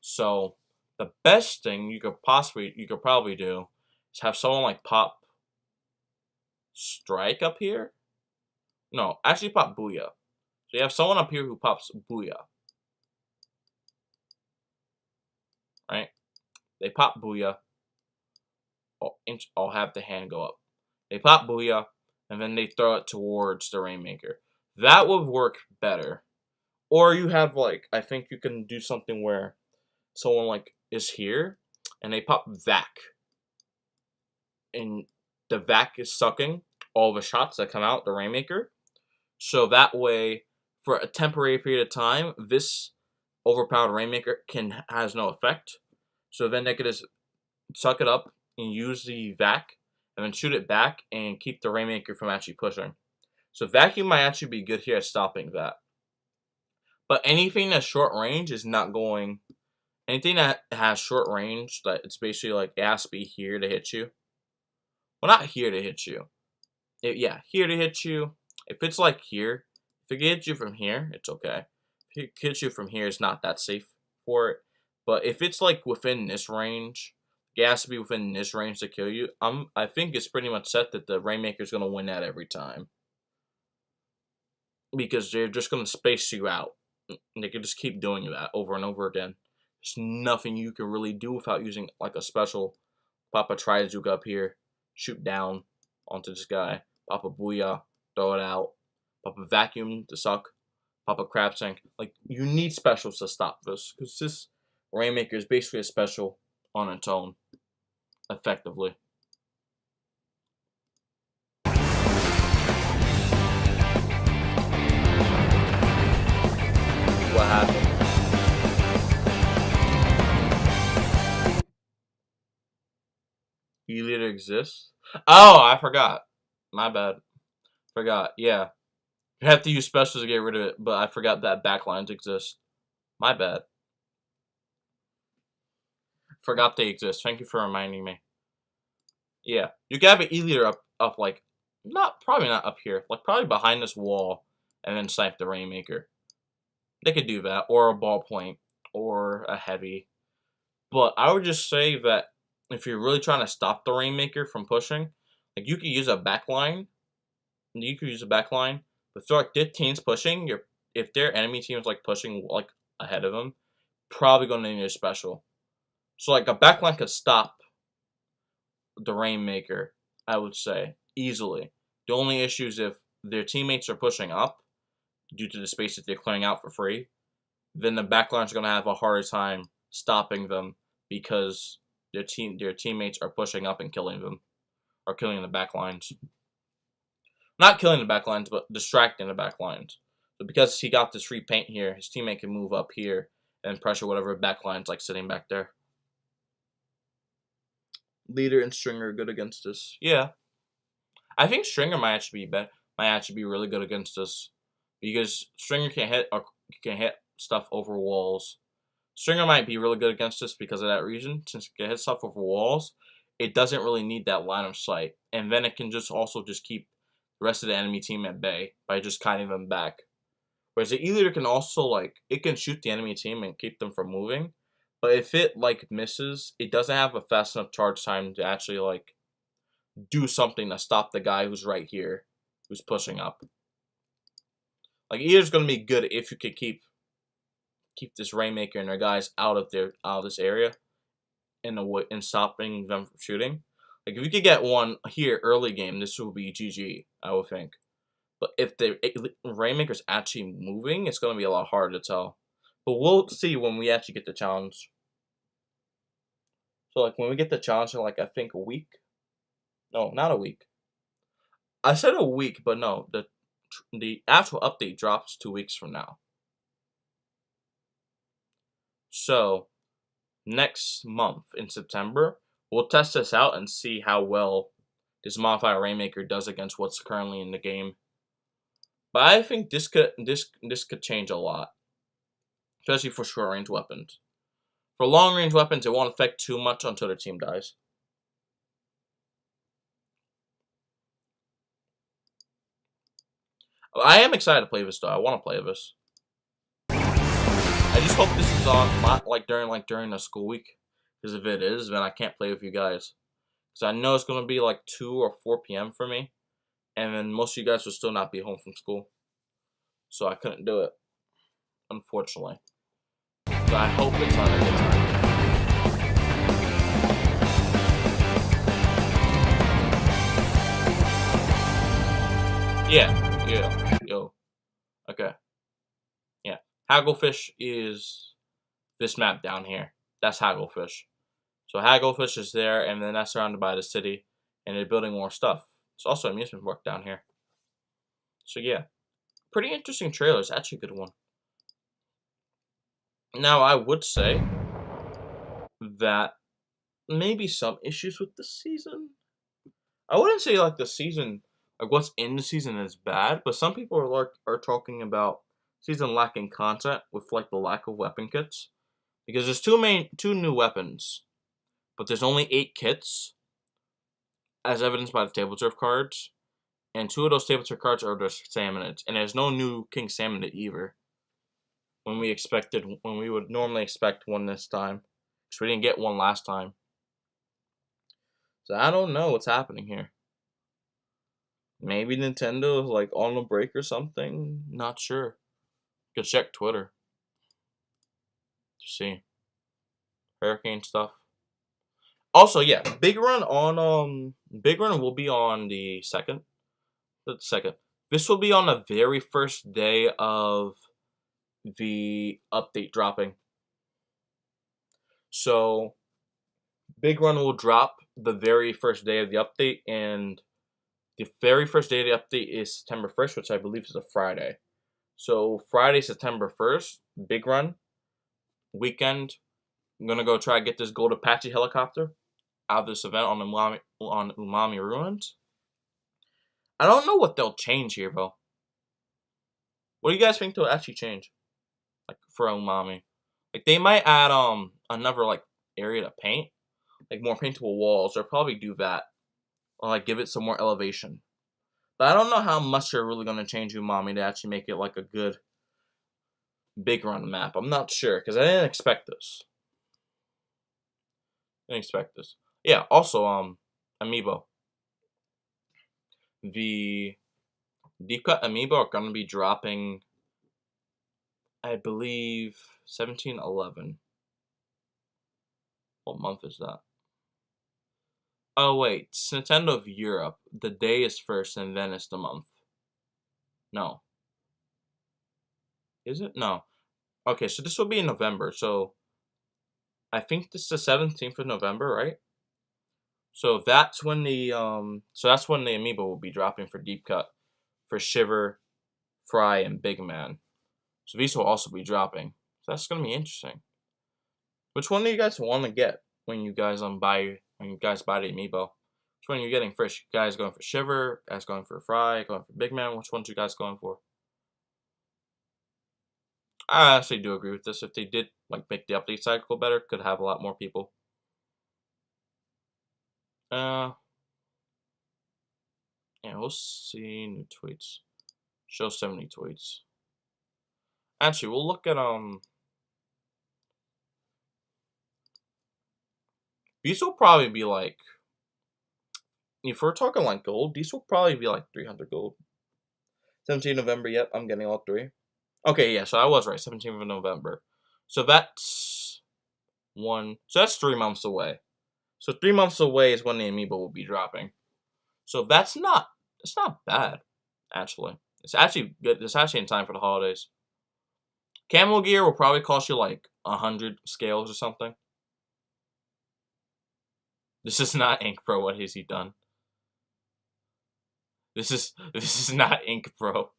So the best thing you could probably do is have someone like pop strike up here. No, actually pop booyah. So you have someone up here who pops booyah. Right? They pop booyah. I'll have the hand go up. They pop booyah, and then they throw it towards the Rainmaker. That would work better. Or you have like, I think you can do something where someone like is here, and they pop vac. And the vac is sucking all the shots that come out the Rainmaker. So that way, for a temporary period of time, this overpowered Rainmaker has no effect. So then they could just suck it up and use the vac, and then shoot it back and keep the Rainmaker from actually pushing. So vacuum might actually be good here at stopping that. But anything that's short range is not going. Anything that has short range, that it's basically like it has to be here to hit you. Well, not here to hit you. Yeah, here to hit you. If it's like here, if it hits you from here, it's okay. If it hits you from here, it's not that safe for it. But if it's like within this range, it has to be within this range to kill you. I think it's pretty much set that the Rainmaker's gonna win that every time. Because they're just gonna space you out. They can just keep doing that over and over again. There's nothing you can really do without using like a special pop a Trizuke up here, shoot down onto this guy, pop a booyah, throw it out, pop a vacuum to suck, pop a crab tank. Like, you need specials to stop this, because this Rainmaker is basically a special on its own, effectively. What happened? E-leader exists? Oh, I forgot. My bad. Forgot. Yeah. You have to use specials to get rid of it, but I forgot that backlines exist. My bad. Forgot they exist. Thank you for reminding me. Yeah. You can have an E-leader up like, probably not up here. Like, probably behind this wall, and then snipe the Rainmaker. They could do that, or a ballpoint, or a heavy. But I would just say that if you're really trying to stop the Rainmaker from pushing, like, you could use a backline. You could use a backline. But if like their team's pushing, if their enemy team is like pushing like ahead of them, probably gonna need a special. So like a backline could stop the Rainmaker, I would say, easily. The only issue is if their teammates are pushing up due to the space that they're clearing out for free, then the backline's gonna have a harder time stopping them because their teammates are pushing up and killing them, or killing the backlines. Not killing the backlines, but distracting the backlines. So because he got this free paint here, his teammate can move up here and pressure whatever backline's like sitting back there. Leader and Stringer are good against us. Yeah. I think Stringer might actually be really good against us. Because Stringer can hit stuff over walls. Stringer might be really good against us because of that reason. Since it can hit stuff over walls, it doesn't really need that line of sight. And then it can just also just keep the rest of the enemy team at bay by just kiting them back. Whereas the E-leader can also, like, it can shoot the enemy team and keep them from moving. But if it, like, misses, it doesn't have a fast enough charge time to actually, like, do something to stop the guy who's right here, who's pushing up. Like, E-leader's gonna be good if you can keep this Rainmaker and their guys out of this area and stopping them from shooting. Like, if you could get one here early game, this will be GG, I would think. But if the Rainmaker's actually moving, it's going to be a lot harder to tell. But we'll see when we actually get the challenge. So, like, when we get the challenge in, like, I think a week. No, not a week. I said a week, but no. The actual update drops 2 weeks from now. So, next month in September, we'll test this out and see how well this modified Rainmaker does against what's currently in the game. But I think this could change a lot, especially for short range weapons. For long range weapons, it won't affect too much until the team dies. I am excited to play this though. I want to play this. I just hope this is on not like during the school week, because if it is, then I can't play with you guys. Because I know it's gonna be like 2 or 4 p.m. for me, and then most of you guys will still not be home from school, so I couldn't do it, unfortunately. So I hope it's on a good time. Yeah, yo, okay, yeah. Hagglefish is this map down here. That's Hagglefish. So Hagglefish is there, and then that's surrounded by the city, and they're building more stuff. It's also an amusement park down here. So yeah, pretty interesting trailer. It's actually a good one. Now I would say that maybe some issues with the season. I wouldn't say like the season, like what's in the season is bad, but some people are talking about season lacking content with like the lack of weapon kits, because there's two new weapons, but there's only 8 kits, as evidenced by the tableturf cards, and 2 of those tableturf cards are just salmonids, and there's no new king salmonid either. When we would normally expect one this time, because we didn't get one last time. So I don't know what's happening here. Maybe Nintendo is like on a break or something. Not sure. Could check Twitter to see hurricane stuff. Also, yeah, Big Run will be on the second. This will be on the very first day of the update dropping. So Big Run will drop the very first day of the update, and the very first day of the update is September 1st, which I believe is a Friday. So Friday, September 1st, Big Run weekend. I'm gonna go try to get this gold Apache helicopter out of this event on Umami Ruins. I don't know what they'll change here, though. What do you guys think they'll actually change? Like for Umami, like they might add another like area to paint, like more paintable walls, or probably do that, or like give it some more elevation. But I don't know how much they're really gonna change Umami to actually make it like a good Big Run map. I'm not sure because I didn't expect this. Yeah. Also, amiibo. The deep cut amiibo are gonna be dropping, I believe, 17/11. What month is that? Oh wait, it's Nintendo of Europe. The day is first, and then it's the month. No. Is it? No. Okay, so this will be in November. So I think this is the 17th of November, right? So that's when the amiibo will be dropping for Deep Cut, for Shiver, Fry, and Big Man. So these will also be dropping. So that's gonna be interesting. Which one do you guys want to get when you guys buy the amiibo? Which one are you getting first? You guys going for Shiver? Guys going for Fry? Going for Big Man? Which ones you guys going for? I actually do agree with this. If they did like make the update cycle better, could have a lot more people. Yeah, we'll see new tweets. Show 70 tweets. Actually, we'll look at these will probably be like, if we're talking like gold, these will probably be like 300 gold. 17th November, yep, I'm getting all 3. Okay, yeah, so I was right, 17th of November. So that's so that's 3 months away. So 3 months away is when the amiibo will be dropping. So that's not bad, actually. It's actually good. It's actually in time for the holidays. Camel gear will probably cost you like 100 scales or something. This is not Ink Pro. What has he done? This is not Ink Pro.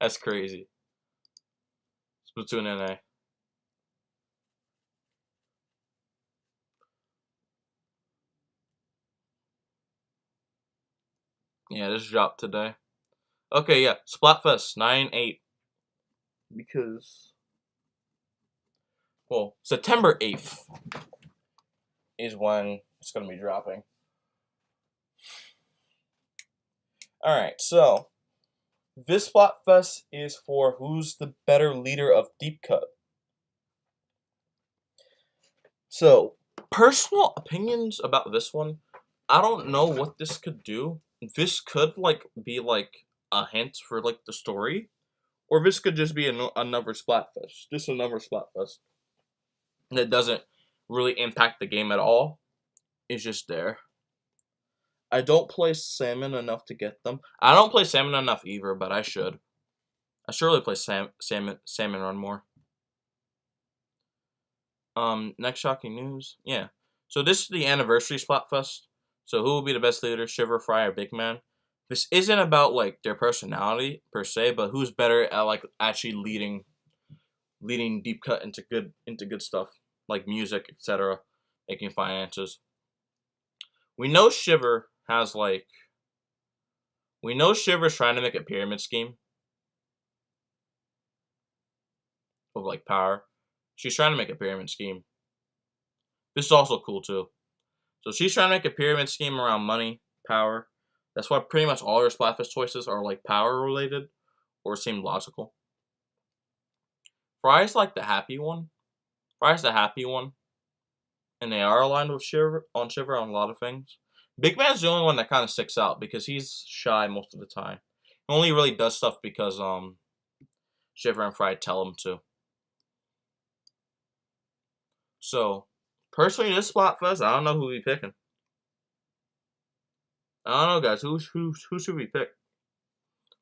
That's crazy. Splatoon NA. Yeah, this dropped today. Okay, yeah, Splatfest 9/8. Because, well, September 8th is when it's gonna be dropping. All right, so this Splatfest is for who's the better leader of Deep Cut. So, personal opinions about this one. I don't know what this could do. This could like be like a hint for like the story, or this could just be another Splatfest, just another Splatfest that doesn't really impact the game at all. It's just there. I don't play Salmon enough to get them. I don't play Salmon enough either, but I should. I should really play Salmon Run more. Next shocking news. Yeah. So this is the anniversary Splatfest. So who will be the best leader, Shiver, Fry, or Big Man? This isn't about like their personality per se, but who's better at like actually leading Deep Cut into good stuff like music, etc., making finances. We know Shiver's trying to make a pyramid scheme of like power. She's trying to make a pyramid scheme. This is also cool too. So she's trying to make a pyramid scheme around money, power. That's why pretty much all her Splatfest choices are like power related or seem logical. Fry's like the happy one. And they are aligned with Shiver on a lot of things. Big Man's the only one that kind of sticks out because he's shy most of the time. He only really does stuff because Shiver and Fry tell him to. So, personally, this Splatfest, I don't know who we picking. I don't know, guys. Who should we pick?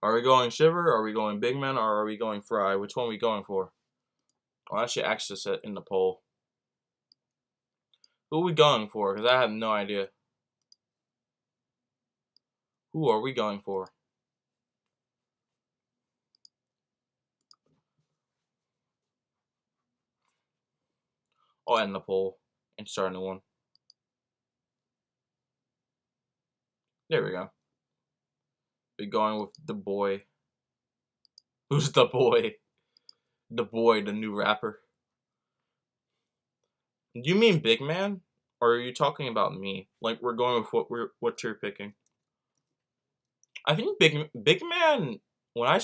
Are we going Shiver? Are we going Big Man? Or are we going Fry? Which one are we going for? I'll actually access it in the poll. Who are we going for? Because I have no idea. Who are we going for? I'll end the poll and start a new one. There we go. Be going with the boy. Who's the boy? The boy, the new rapper. Do you mean Big Man? Or are you talking about me? Like we're going with what you're picking. I think Big Man when I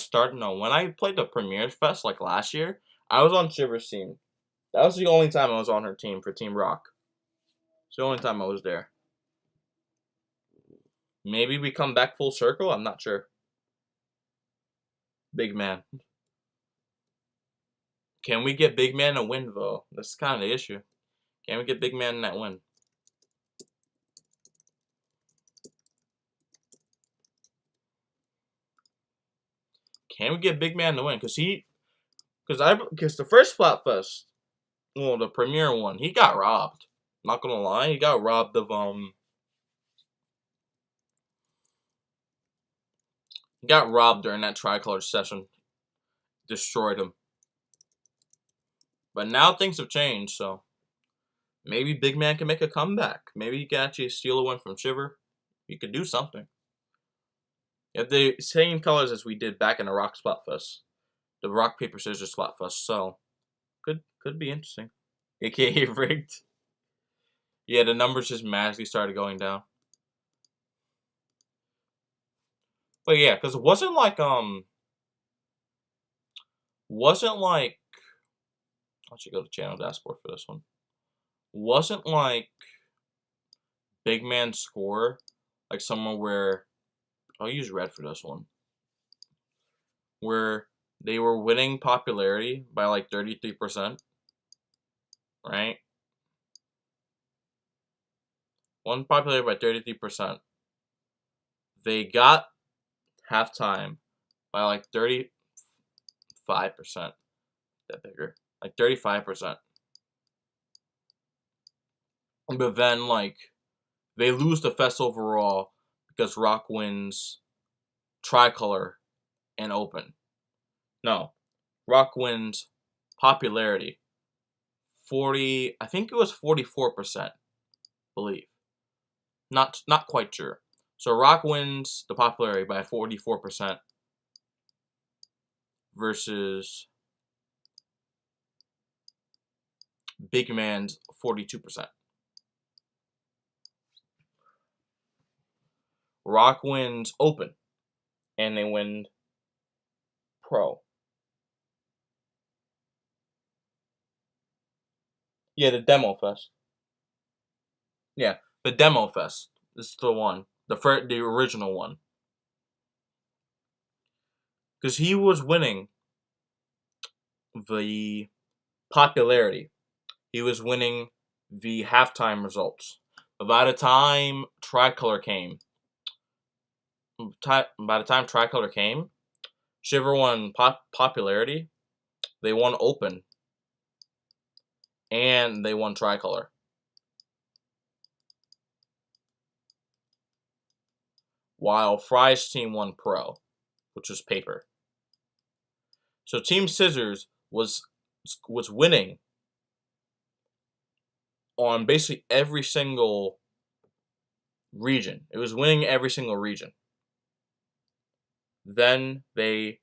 played the Premiere Fest like last year, I was on Shiver's team. That was the only time I was on her team for Team Rock. It's the only time I was there. Maybe we come back full circle? I'm not sure. Big Man. Can we get Big Man a win, though? That's kind of the issue. Can we get Big Man in that win? Can we get Big Man to win? Because the first Splatfest, well, the premiere one, he got robbed. Not gonna lie, he got robbed of he got robbed during that tricolor session. Destroyed him. But now things have changed, so maybe Big Man can make a comeback. Maybe he can actually steal a win from Shiver. He could do something. You have the same colors as we did back in the Rock Splatfest. The Rock, Paper, Scissors Splatfest, so could be interesting. AKA rigged. Yeah, the numbers just magically started going down. But yeah, because it wasn't like wasn't like, I should go to channel dashboard for this one. Wasn't like big man score, like someone where, I'll use red for this one, where they were winning popularity by like 33%, right? Won popularity by 33%. They got halftime by like 35%. That bigger. Like 35%. But then, like, they lose the fest overall because Rock wins Tricolor and Open. No. Rock wins popularity. I think it was 44%, believe. Not quite sure. So Rock wins the popularity by 44% versus Big Man's 42%. Rock wins Open, and they win Pro. Yeah, the Demo Fest. Yeah, the Demo Fest. This is the one. The original one. Because he was winning the popularity. He was winning the halftime results. But by the time Tricolor came, Shiver won popularity. They won Open. And they won Tricolor. While Fry's team won Pro, which was paper. So Team Scissors was winning on basically every single region. It was winning every single region. Then they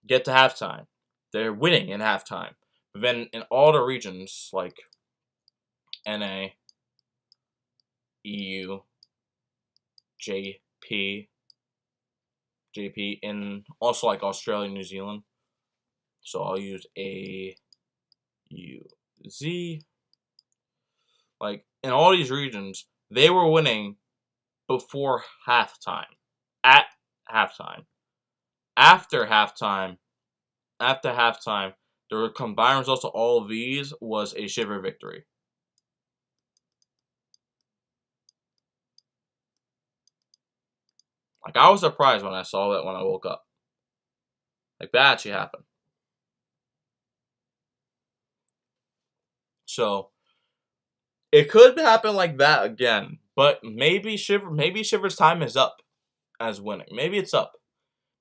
get to halftime. They're winning in halftime. But then in all the regions, like NA, EU, JP, and also like Australia, New Zealand. So I'll use AUZ. Like, in all these regions, they were winning before halftime. At halftime. After halftime, the combined results of all of these was a Shiver victory. Like, I was surprised when I saw that when I woke up. Like, that actually happened. So, it could happen like that again. But maybe Shiver's time is up as winning. Maybe it's up.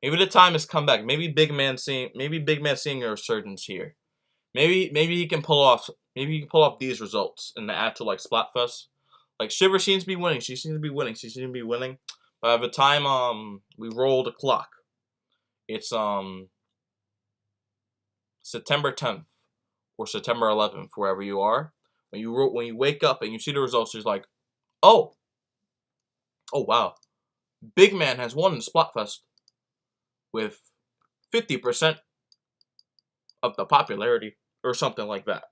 Maybe the time has come back. Maybe Big Man seeing a resurgence here. Maybe he can pull off these results in the actual like Splatfest. Like Shiver seems to be winning. She seems to be winning. By the time we roll the clock, it's September 10th or September 11th, wherever you are. When you wake up and you see the results, you're like, oh wow, Big Man has won the Splatfest with 50% of the popularity or something like that.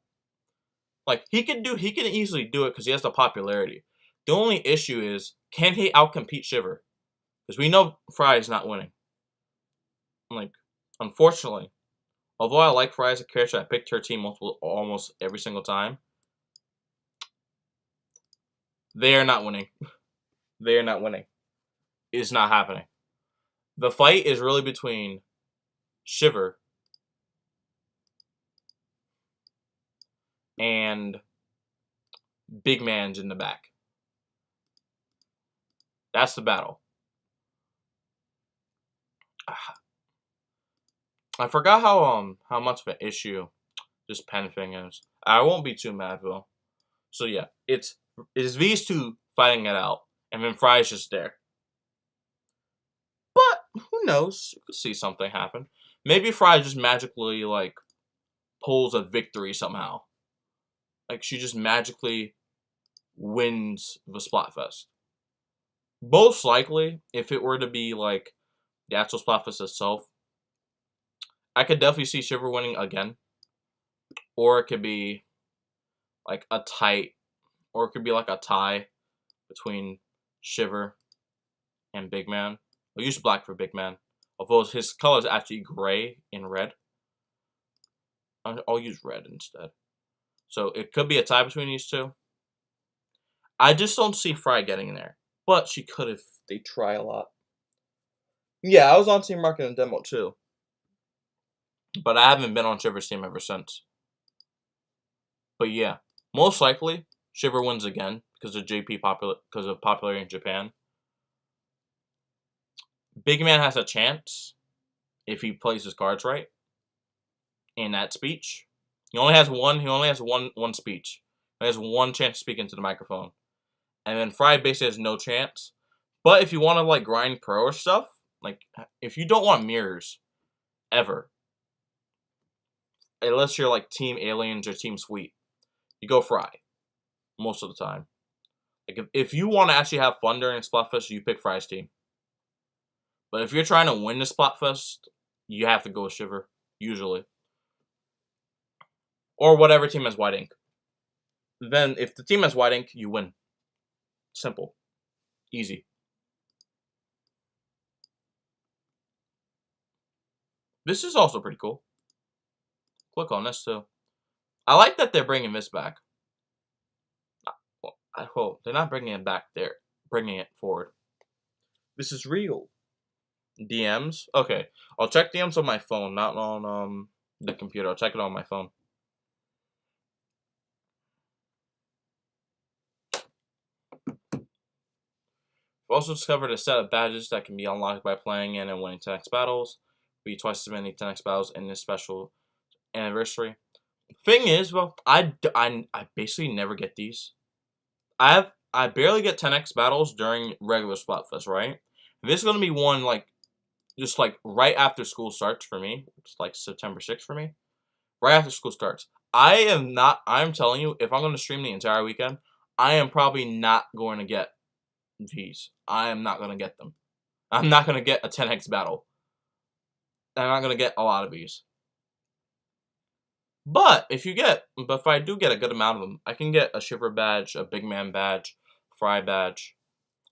Like he can easily do it because he has the popularity. The only issue is, can he outcompete Shiver? Because we know Fry is not winning. Like, unfortunately, although I like Fry as a character, I picked her team almost every single time. They are not winning. They are not winning. It's not happening. The fight is really between Shiver and Big Man's in the back. That's the battle. I forgot how much of an issue this pen thing is. I won't be too mad though. So yeah, it's these two fighting it out, and then Fry's just there. But who knows? You could see something happen. Maybe Fry just magically like pulls a victory somehow. Like she just magically wins the Splatfest. Most likely, if it were to be like the actual Splatfest itself, I could definitely see Shiver winning again. Or it could be like a tight, or it could be like a tie between Shiver and Big Man. I'll use black for Big Man. Although his color is actually gray and red. I'll use red instead. So it could be a tie between these two. I just don't see Fry getting in there. But she could if they try a lot. Yeah, I was on Team Rocket in demo too. But I haven't been on Shiver's team ever since. But yeah, most likely Shiver wins again because of popularity in Japan. Big Man has a chance if he plays his cards right in that speech. He only has one speech. He has one chance to speak into the microphone. And then Fry basically has no chance. But if you want to like grind pro or stuff, like if you don't want mirrors ever, unless you're like Team Aliens or Team Sweet, you go Fry most of the time. Like if you want to actually have fun during Splatfest, you pick Fry's team. But if you're trying to win the Splatfest, you have to go with Shiver, usually. Or whatever team has white ink. Then, if the team has white ink, you win. Simple. Easy. This is also pretty cool. Click on this, too. I like that they're bringing this back. Well, I hope. They're not bringing it back. They're bringing it forward. This is real. DMs? Okay. I'll check DMs on my phone, not on the computer. I'll check it on my phone. We've also discovered a set of badges that can be unlocked by playing in and winning 10x battles. Be twice as many 10x battles in this special anniversary. Thing is, well, I basically never get these. I barely get 10x battles during regular Splatfest, right? This is gonna be one like just like right after school starts for me. It's like September 6th for me. Right after school starts. I'm telling you, if I'm gonna stream the entire weekend, I am probably not going to get these. I am not gonna get them. I'm not gonna get a 10x battle. I'm not gonna get a lot of these. But if I do get a good amount of them, I can get a Shiver badge, a Big Man badge, Fry badge.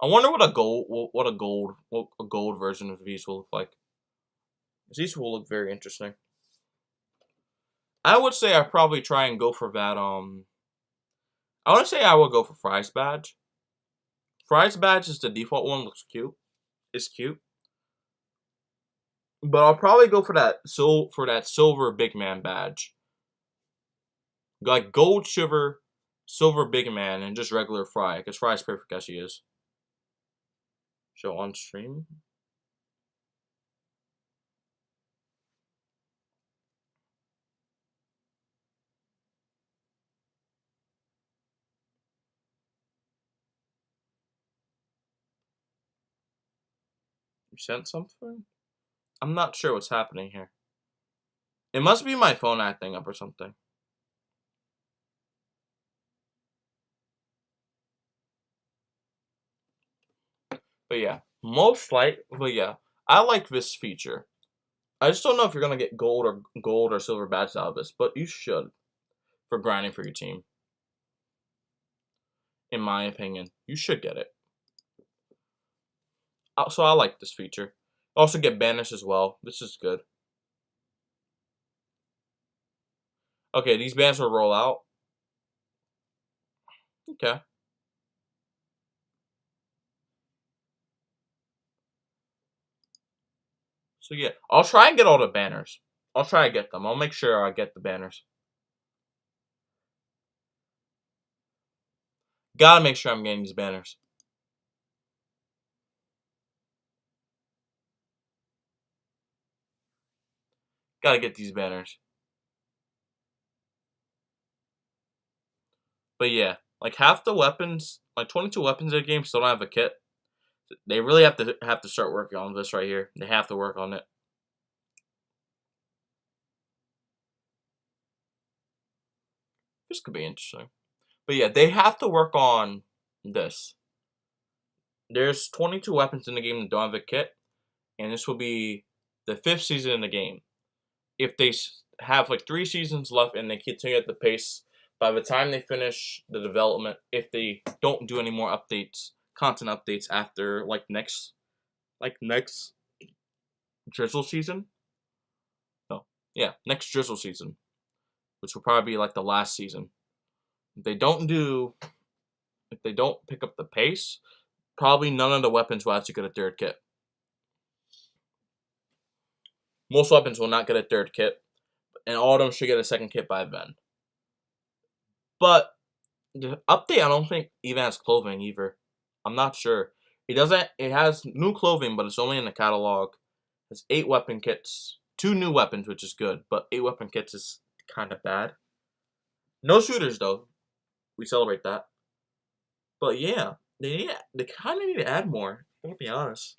I wonder what a gold version of these will look like. These will look very interesting. I would say I probably try and go for that. I want to say I will go for Fry's badge. Fry's badge is the default one. Looks cute. It's cute. But I'll probably go for that silver Big Man badge. Like gold Shiver, silver Big Man, and just regular Fry. Because Fry's perfect as she is. Show on stream. You sent something? I'm not sure what's happening here. It must be my phone acting up or something. But yeah, I like this feature. I just don't know if you're gonna get gold or silver badges out of this, but you should for grinding for your team. In my opinion, you should get it. So I like this feature. Also get banish as well. This is good. Okay, these bans will roll out. Okay. So yeah, I'll try and get all the banners. I'll try to get them. I'll make sure I get the banners. Gotta make sure I'm getting these banners. Gotta get these banners. But yeah, like half the weapons, like 22 weapons in the game still don't have a kit. They really have to start working on this right here. They have to work on it. This could be interesting. But yeah, they have to work on this. There's 22 weapons in the game that don't have a kit, and this will be the 5th season in the game. if they have like 3 seasons left and they continue at the pace, by the time they finish the development, if they don't do any more updates, content updates after like next Drizzle season, no, yeah, next Drizzle season, which will probably be like the last season. If they don't pick up the pace, probably none of the weapons will actually get a 3rd kit. Most weapons will not get a 3rd kit, and all of them should get a 2nd kit by then. But the update, I don't think even has clothing either. I'm not sure. It doesn't. It has new clothing, but it's only in the catalog. It's 8 weapon kits, 2 new weapons, which is good, but 8 weapon kits is kind of bad. No shooters though. We celebrate that. But yeah, they kind of need to add more. I'm gonna be honest.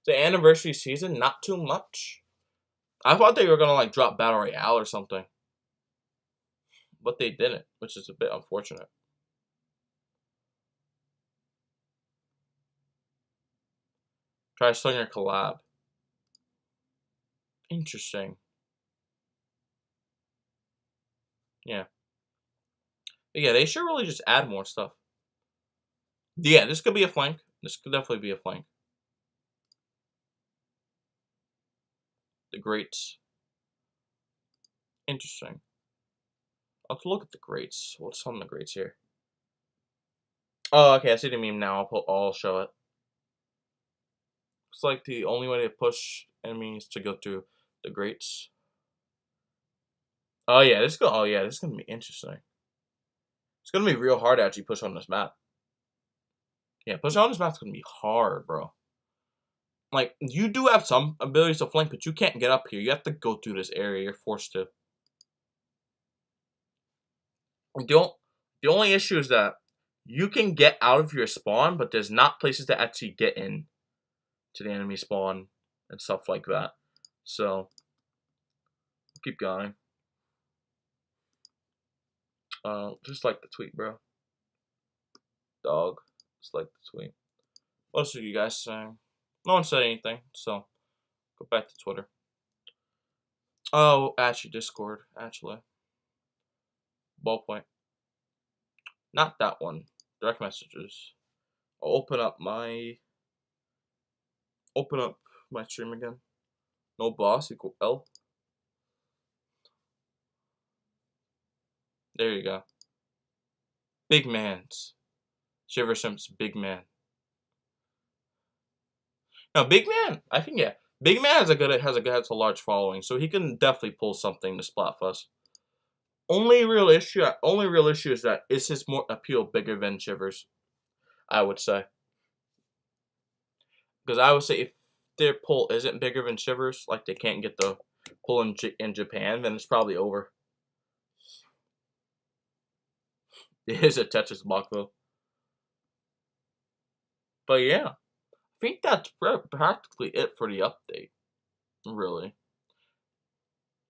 The anniversary season, not too much. I thought they were gonna like drop Battle Royale or something, but they didn't, which is a bit unfortunate. Try Slinger collab. Interesting. Yeah. But yeah, they should really just add more stuff. Yeah, this could be a flank. This could definitely be a flank. The greats. Interesting. I'll have to look at the greats. What's on the greats here? Oh, okay, I see the meme now. I'll show it. It's like the only way to push enemies to go through the greats. Oh yeah, this is gonna be interesting. It's gonna be real hard to actually push on this map. Yeah, pushing on this map's gonna be hard, bro. Like, you do have some abilities to flank, but you can't get up here. You have to go through this area. You're forced to. The only issue is that you can get out of your spawn, but there's not places to actually get in to the enemy spawn and stuff like that. So, keep going. Just like the tweet, bro. Dog. Just like the tweet. What else are you guys saying? No one said anything, so go back to Twitter. Oh, actually, Discord, actually. Ballpoint. Not that one. Direct messages. I'll open up my stream again. No boss equal L. There you go. Big man's. Shiver Simps, big man. No, big man. I think yeah. Big man has a large following, so he can definitely pull something to Splatfests. Only real issue is that is his more appeal bigger than Shivers, I would say. Because I would say if their pull isn't bigger than Shivers, like they can't get the pull in Japan, then it's probably over. It is a Tetris block though. But yeah, I think that's practically it for the update. Really.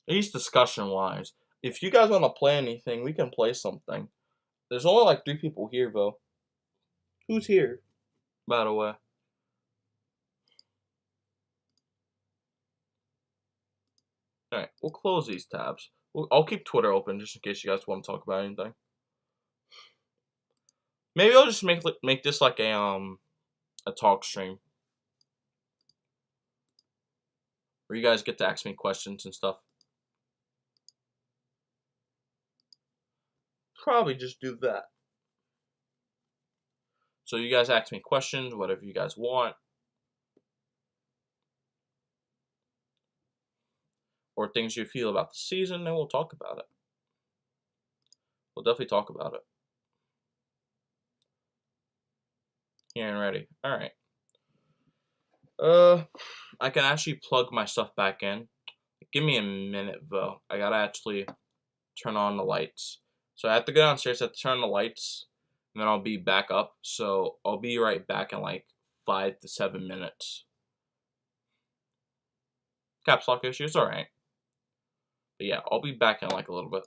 At least discussion-wise. If you guys want to play anything, we can play something. There's only like 3 people here, though. Who's here, by the way? Alright, we'll close these tabs. I'll keep Twitter open just in case you guys want to talk about anything. Maybe I'll just make this like a talk stream. Where you guys get to ask me questions and stuff. Probably just do that. So you guys ask me questions, whatever you guys want. Or things you feel about the season, and we'll talk about it. We'll definitely talk about it. Here and ready. Alright. I can actually plug my stuff back in. Give me a minute, though. I gotta actually turn on the lights. So I have to go downstairs, I have to turn on the lights, and then I'll be back up. So I'll be right back in like 5 to 7 minutes. Caps lock issues, alright. But yeah, I'll be back in like a little bit.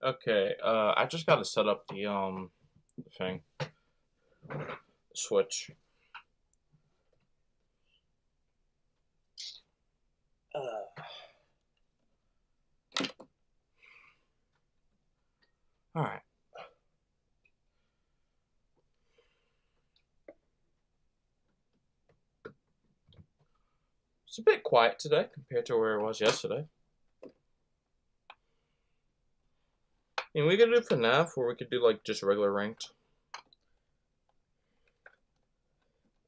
Okay, I just gotta set up the thing. Switch. Alright. It's a bit quiet today compared to where it was yesterday. And we could do FNAF, or we could do like just regular ranked.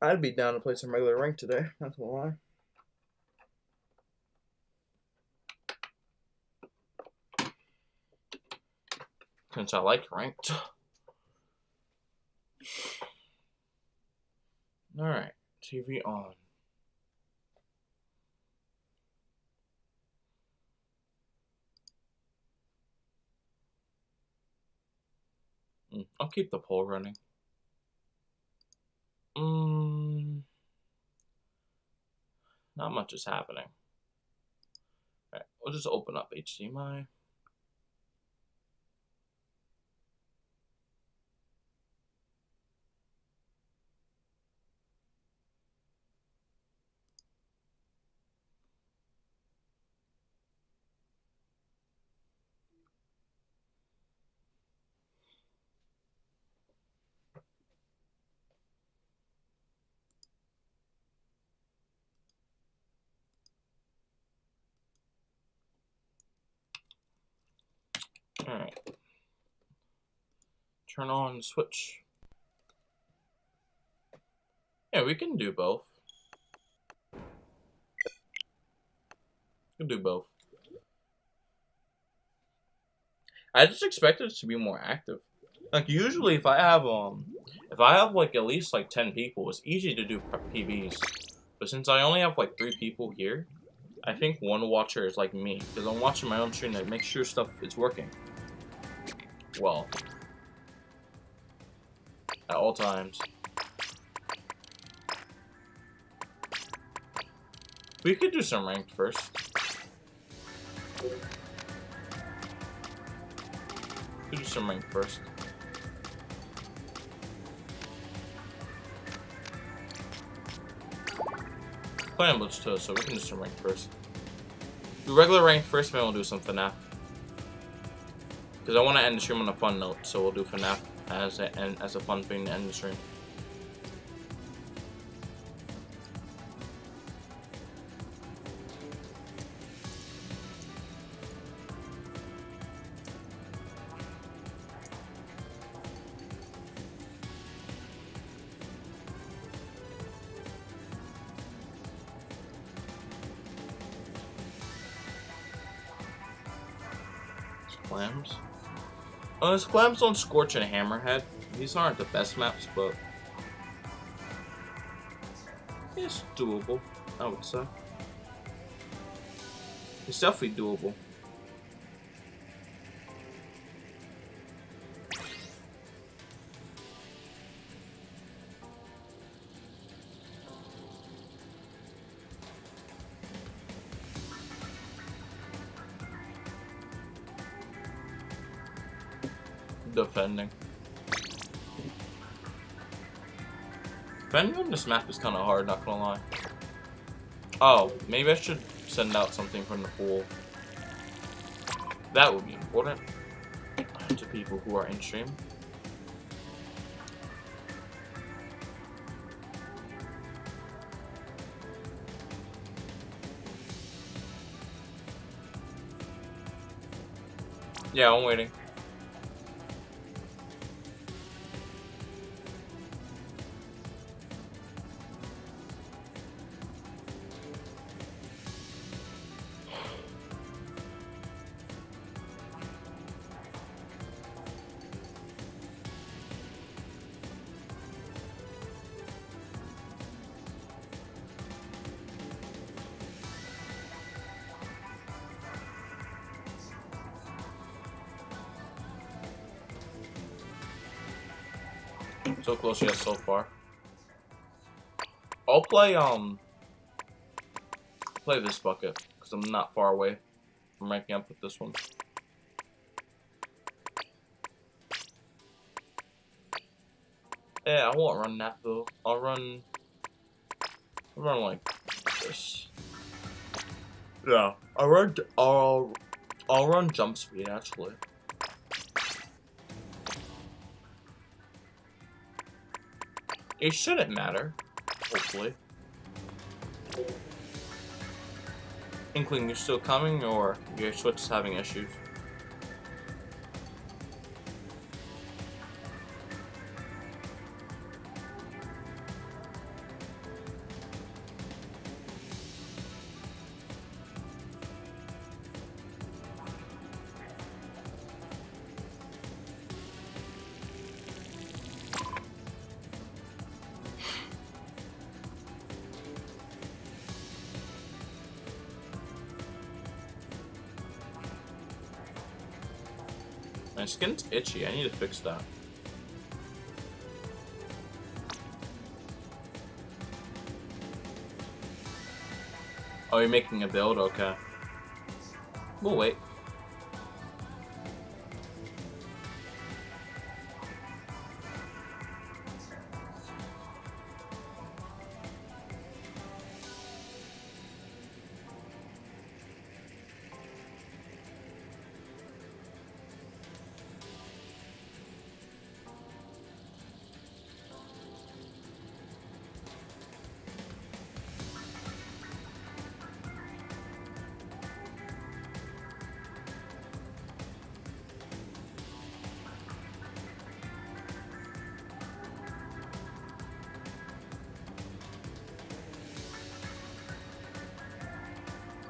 I'd be down to play some regular ranked today, not gonna lie. Since I like ranked. Alright, TV on. I'll keep the poll running. Not much is happening. Alright, we'll just open up HDMI. Alright. Turn on the switch. Yeah, we can do both. We can do both. I just expected it to be more active. Like usually if I have like at least like 10 people, it's easy to do PBs. But since I only have like 3 people here, I think one watcher is like me, because I'm watching my own stream to make sure stuff is working well at all times. We could do some ranked first. We could do some ranked first. Playing Blitz too, so we can do some ranked first. Do regular ranked first, then we'll do some FNAF. Because I want to end the stream on a fun note, so we'll do FNAF as a fun thing to end the stream. Clams. There's clams on Scorch and Hammerhead. These aren't the best maps, but it's doable, I would say. It's definitely doable. Defending on this map is kind of hard, not gonna lie. Oh, maybe I should send out something from the pool. That would be important to people who are in stream. Yeah, I'm waiting. So close yet so far. I'll play this bucket because I'm not far away from ranking up with this one. Yeah, I won't run that though. I'll run like this. Yeah, I'll run jump speed actually. It shouldn't matter, hopefully. Inkling, you're still coming, or your Switch is having issues? My skin's itchy. I need to fix that. Oh, you're making a build? Okay. We'll wait.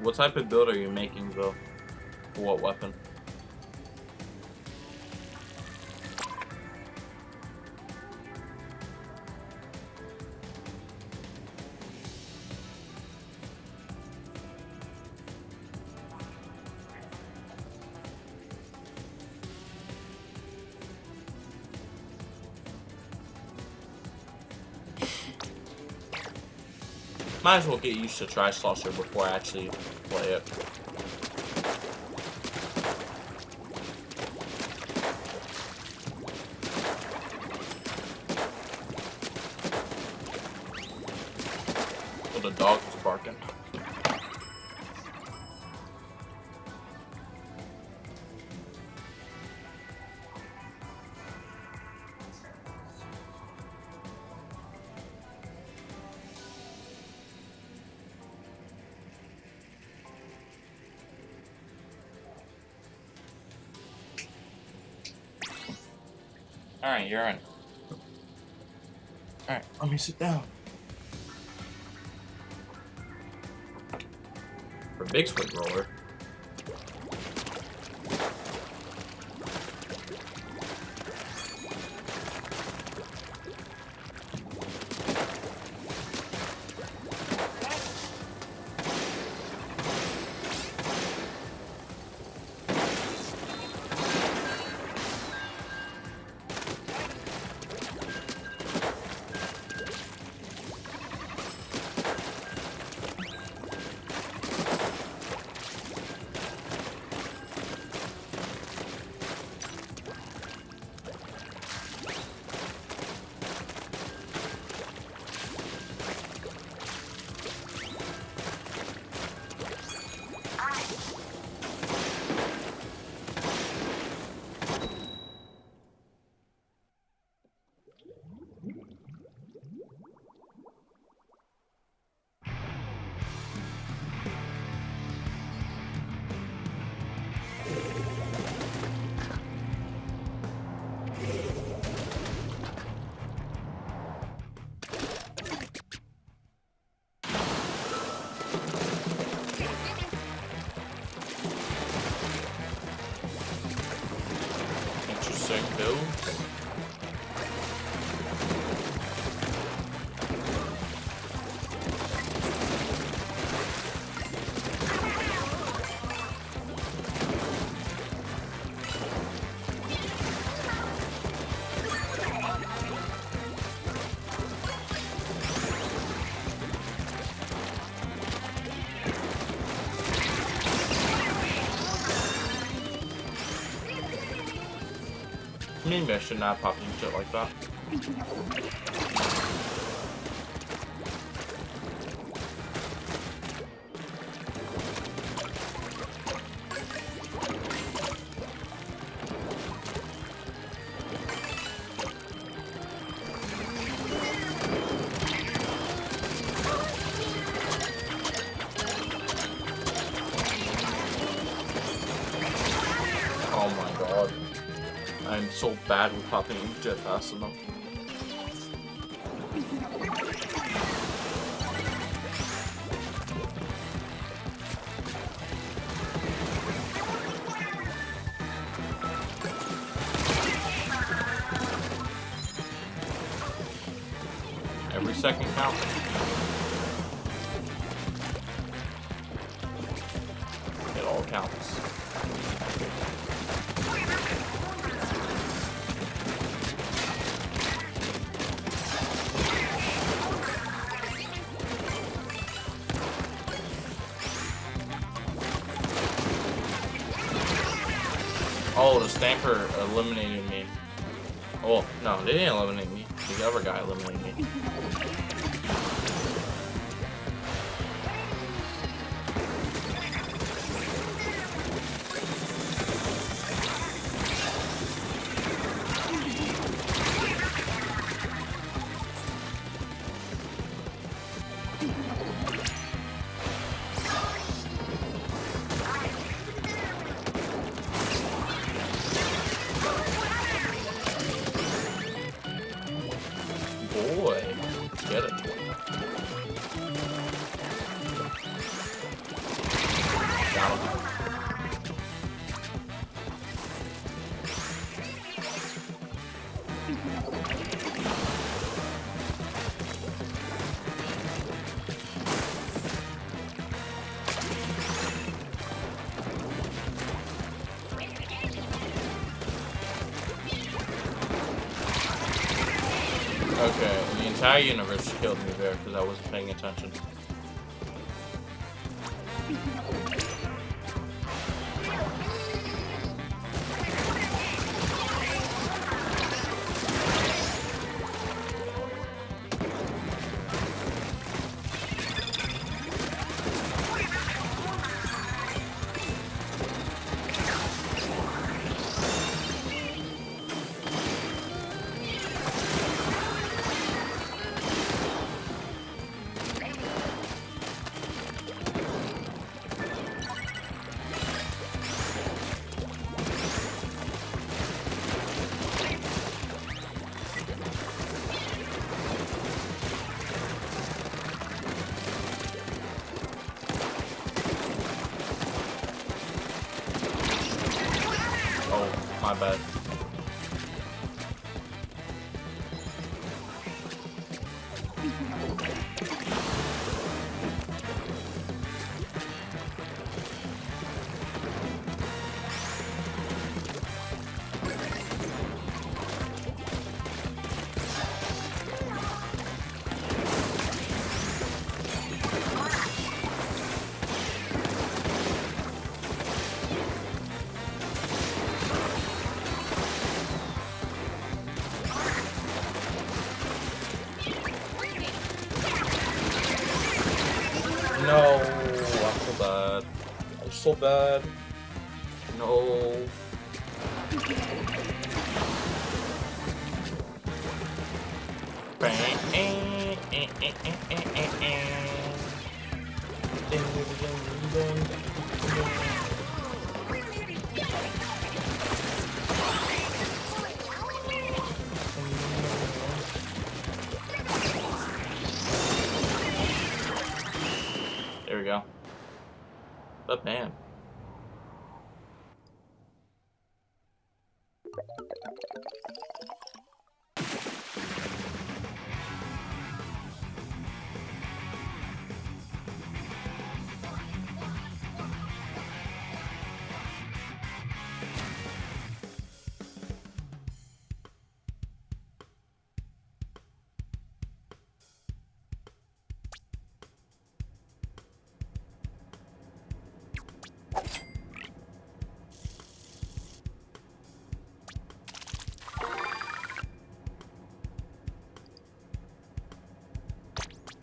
What type of build are you making, though? For what weapon? Might as well get used to Tri-Slosher before I actually play it. Oh, the dog was barking. Alright, you're in. Alright, let me sit down. For big swing roller. Interesting builds. Maybe I should not pop into shit like that. Oh my god. I'm so bad with popping jet fast enough. Every second counts. It all counts. Oh, the Stamper eliminated me. Oh, no, they didn't eliminate me. The other guy eliminated me. Boy, get it. Got him. Okay, the entire universe killed me there because I wasn't paying attention. My bad. No, I'm so bad. I'm so bad. No. There we go. But man.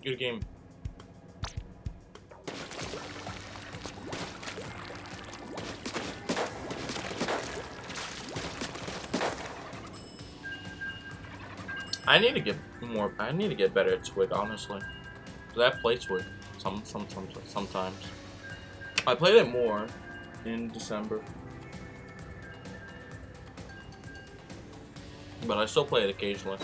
good game. I need to get more. I need to get better at Twig, honestly. Cause I play Twig sometimes. I played it more in December, but I still play it occasionally.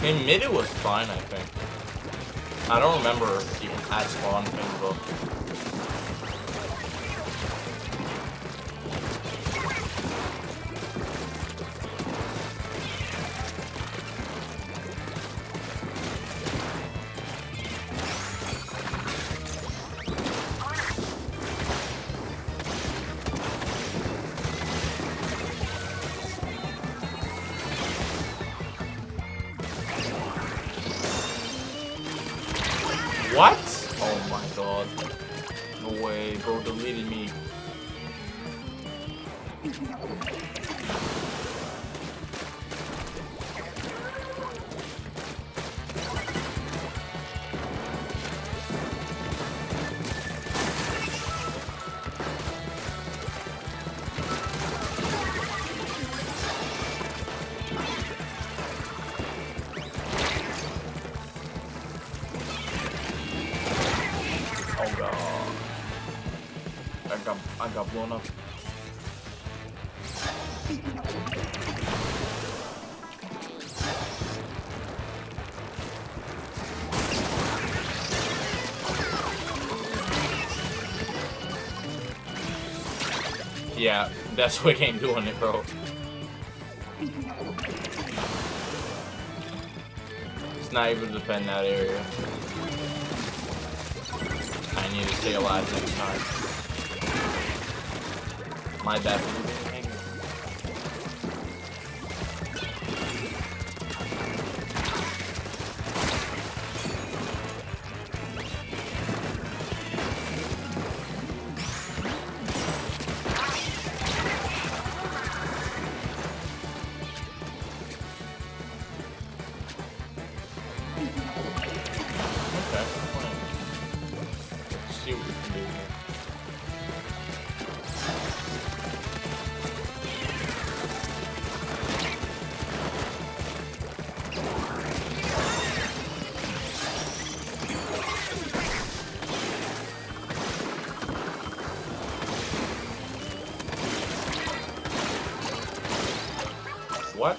In mid it was fine, I think. I don't remember the at spawn thing though. What? Oh my god. No way, bro deleted me. Oh god. I got blown up. Yeah, that's what ain't doing it, bro. It's not even defend that area. I need to stay alive next time. My bad for leaving hanging. Okay, let's see what we can do here. What?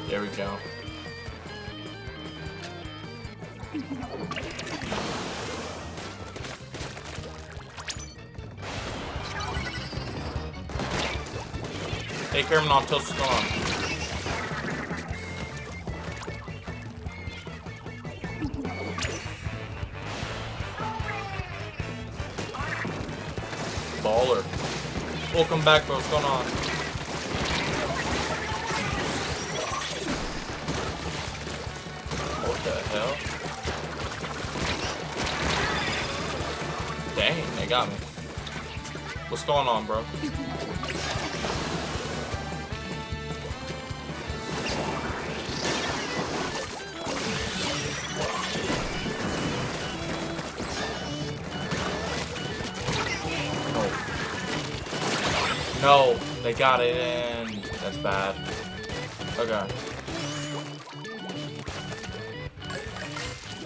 There we go. Take care of him until it's gone. Baller. Welcome back, bro. What's going on? What the hell? Dang, they got me. What's going on, bro? No, they got it in. That's bad. Okay.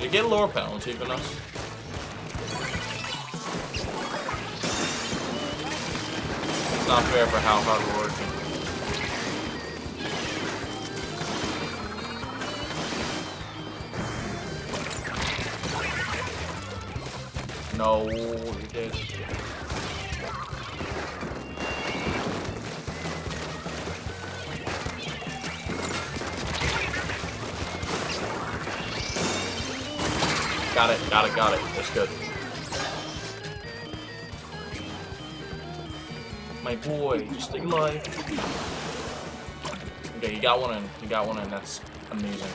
You get a lower penalty than us. It's not fair for how hard we're working. No, you did. Got it, got it, got it. That's good. My boy, just stay alive. Okay, you got one in. You got one in. That's amazing.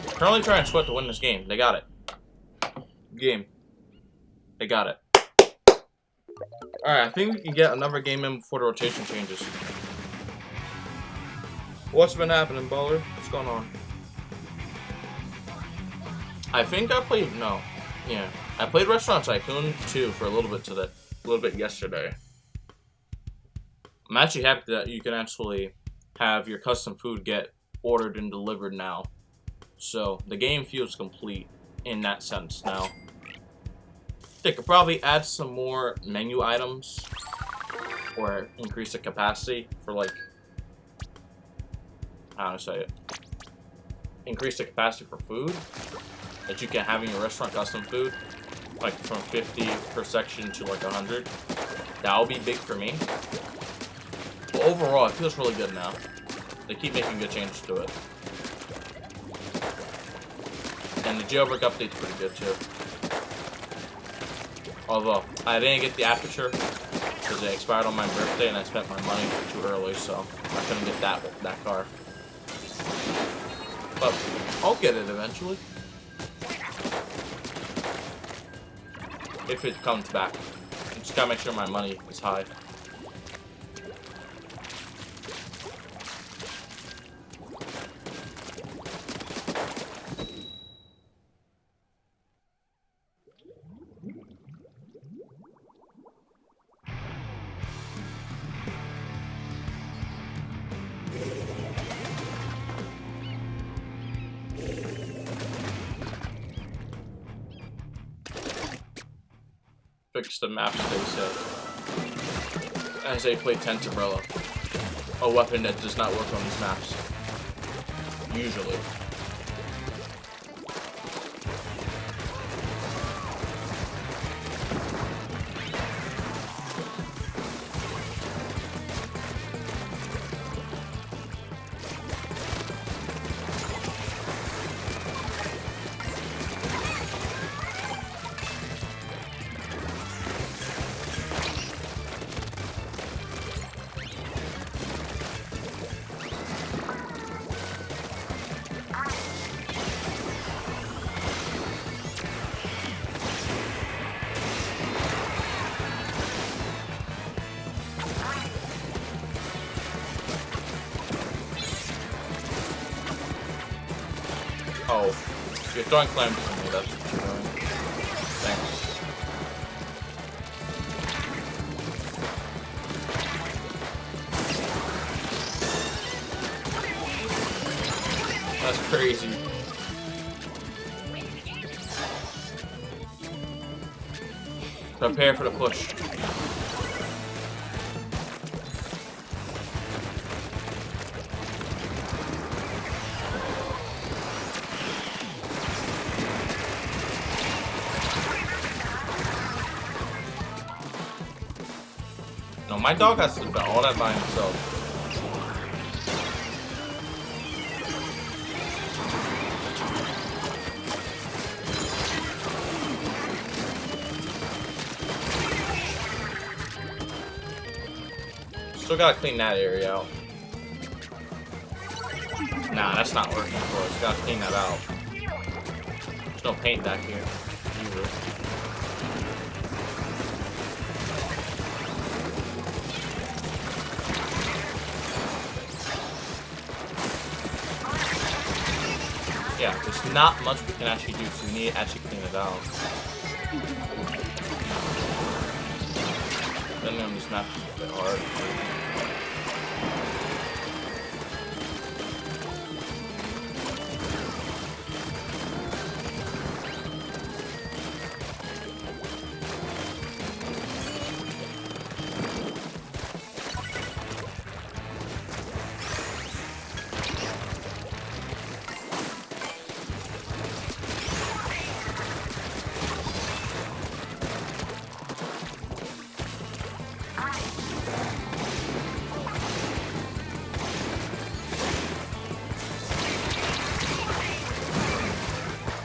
Currently trying to sweat to win this game. They got it. Game. They got it. Alright, I think we can get another game in before the rotation changes. What's been happening, baller? What's going on? I think I played, no. Yeah. I played Restaurant Tycoon 2 for a little bit today. A little bit yesterday. I'm actually happy that you can actually have your custom food get ordered and delivered now. So, the game feels complete in that sense now. They could probably add some more menu items or increase the capacity for, like, how to say it? Increase the capacity for food that you can have in your restaurant, custom food, like from 50 per section to like 100. That would be big for me. But overall, it feels really good now. They keep making good changes to it. And the jailbreak update's pretty good too. Although, I didn't get the aperture because it expired on my birthday and I spent my money too early, so I couldn't get that car. But I'll get it eventually. If it comes back. I just gotta make sure my money is high. Fix the map space as they play Tent Umbrella, a weapon that does not work on these maps. Usually. Oh, you're throwing clams at me, that's what you're doing. Thanks. That's crazy. Prepare for the push. No, my dog has to do all that by himself. Still gotta clean that area out. Nah, that's not working for us. Gotta clean that out. There's no paint back here. Either. Yeah, there's not much we can actually do, so we need to actually clean it out. Then on this map is a bit hard.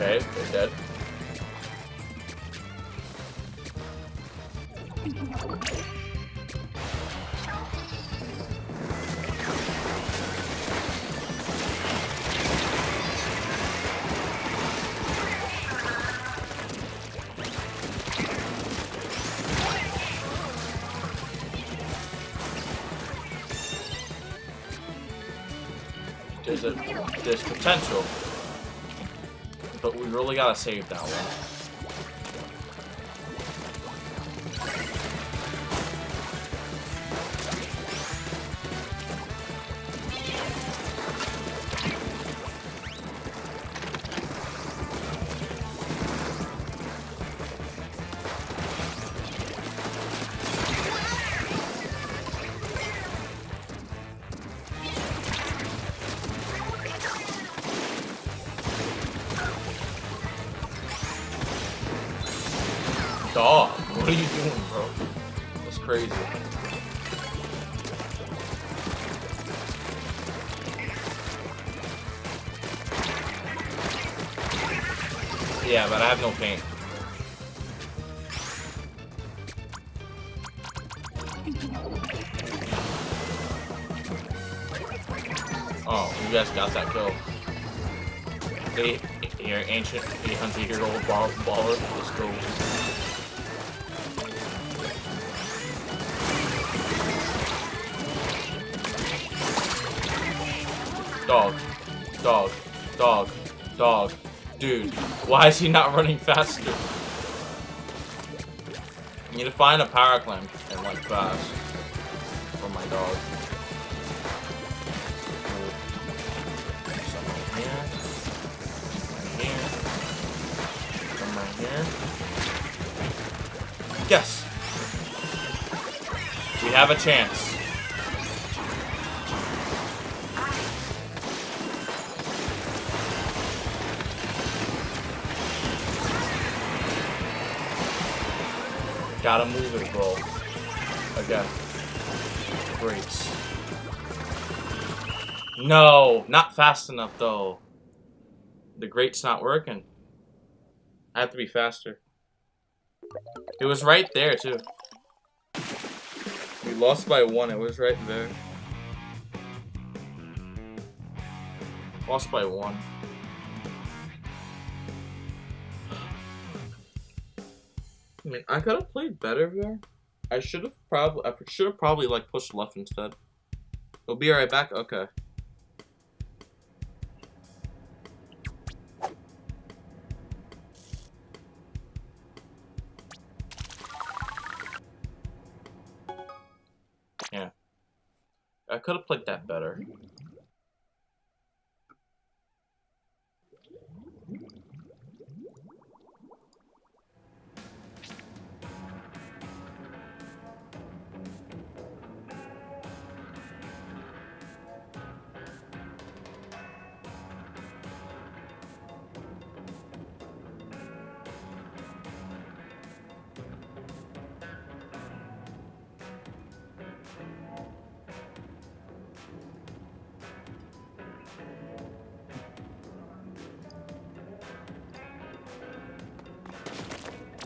Okay, they're dead. There's potential, but we really gotta save that one. Dog, what are you doing, bro? That's crazy. Yeah, but I have no paint. Oh, you guys got that kill. You're ancient 800-year-old baller. Let's go. Dog. Dog. Dog. Dog. Dude, why is he not running faster? You need to find a power clamp and like fast for my dog. Some right here. Yes! We have a chance. Gotta move it, bro. Again. Great. No! Not fast enough, though. The grate's not working. I have to be faster. It was right there, too. We lost by 1. It was right there. Lost by 1. I mean, I could have played better there. I should have probably like pushed left instead. We'll be right back. Okay. Yeah. I could have played that better.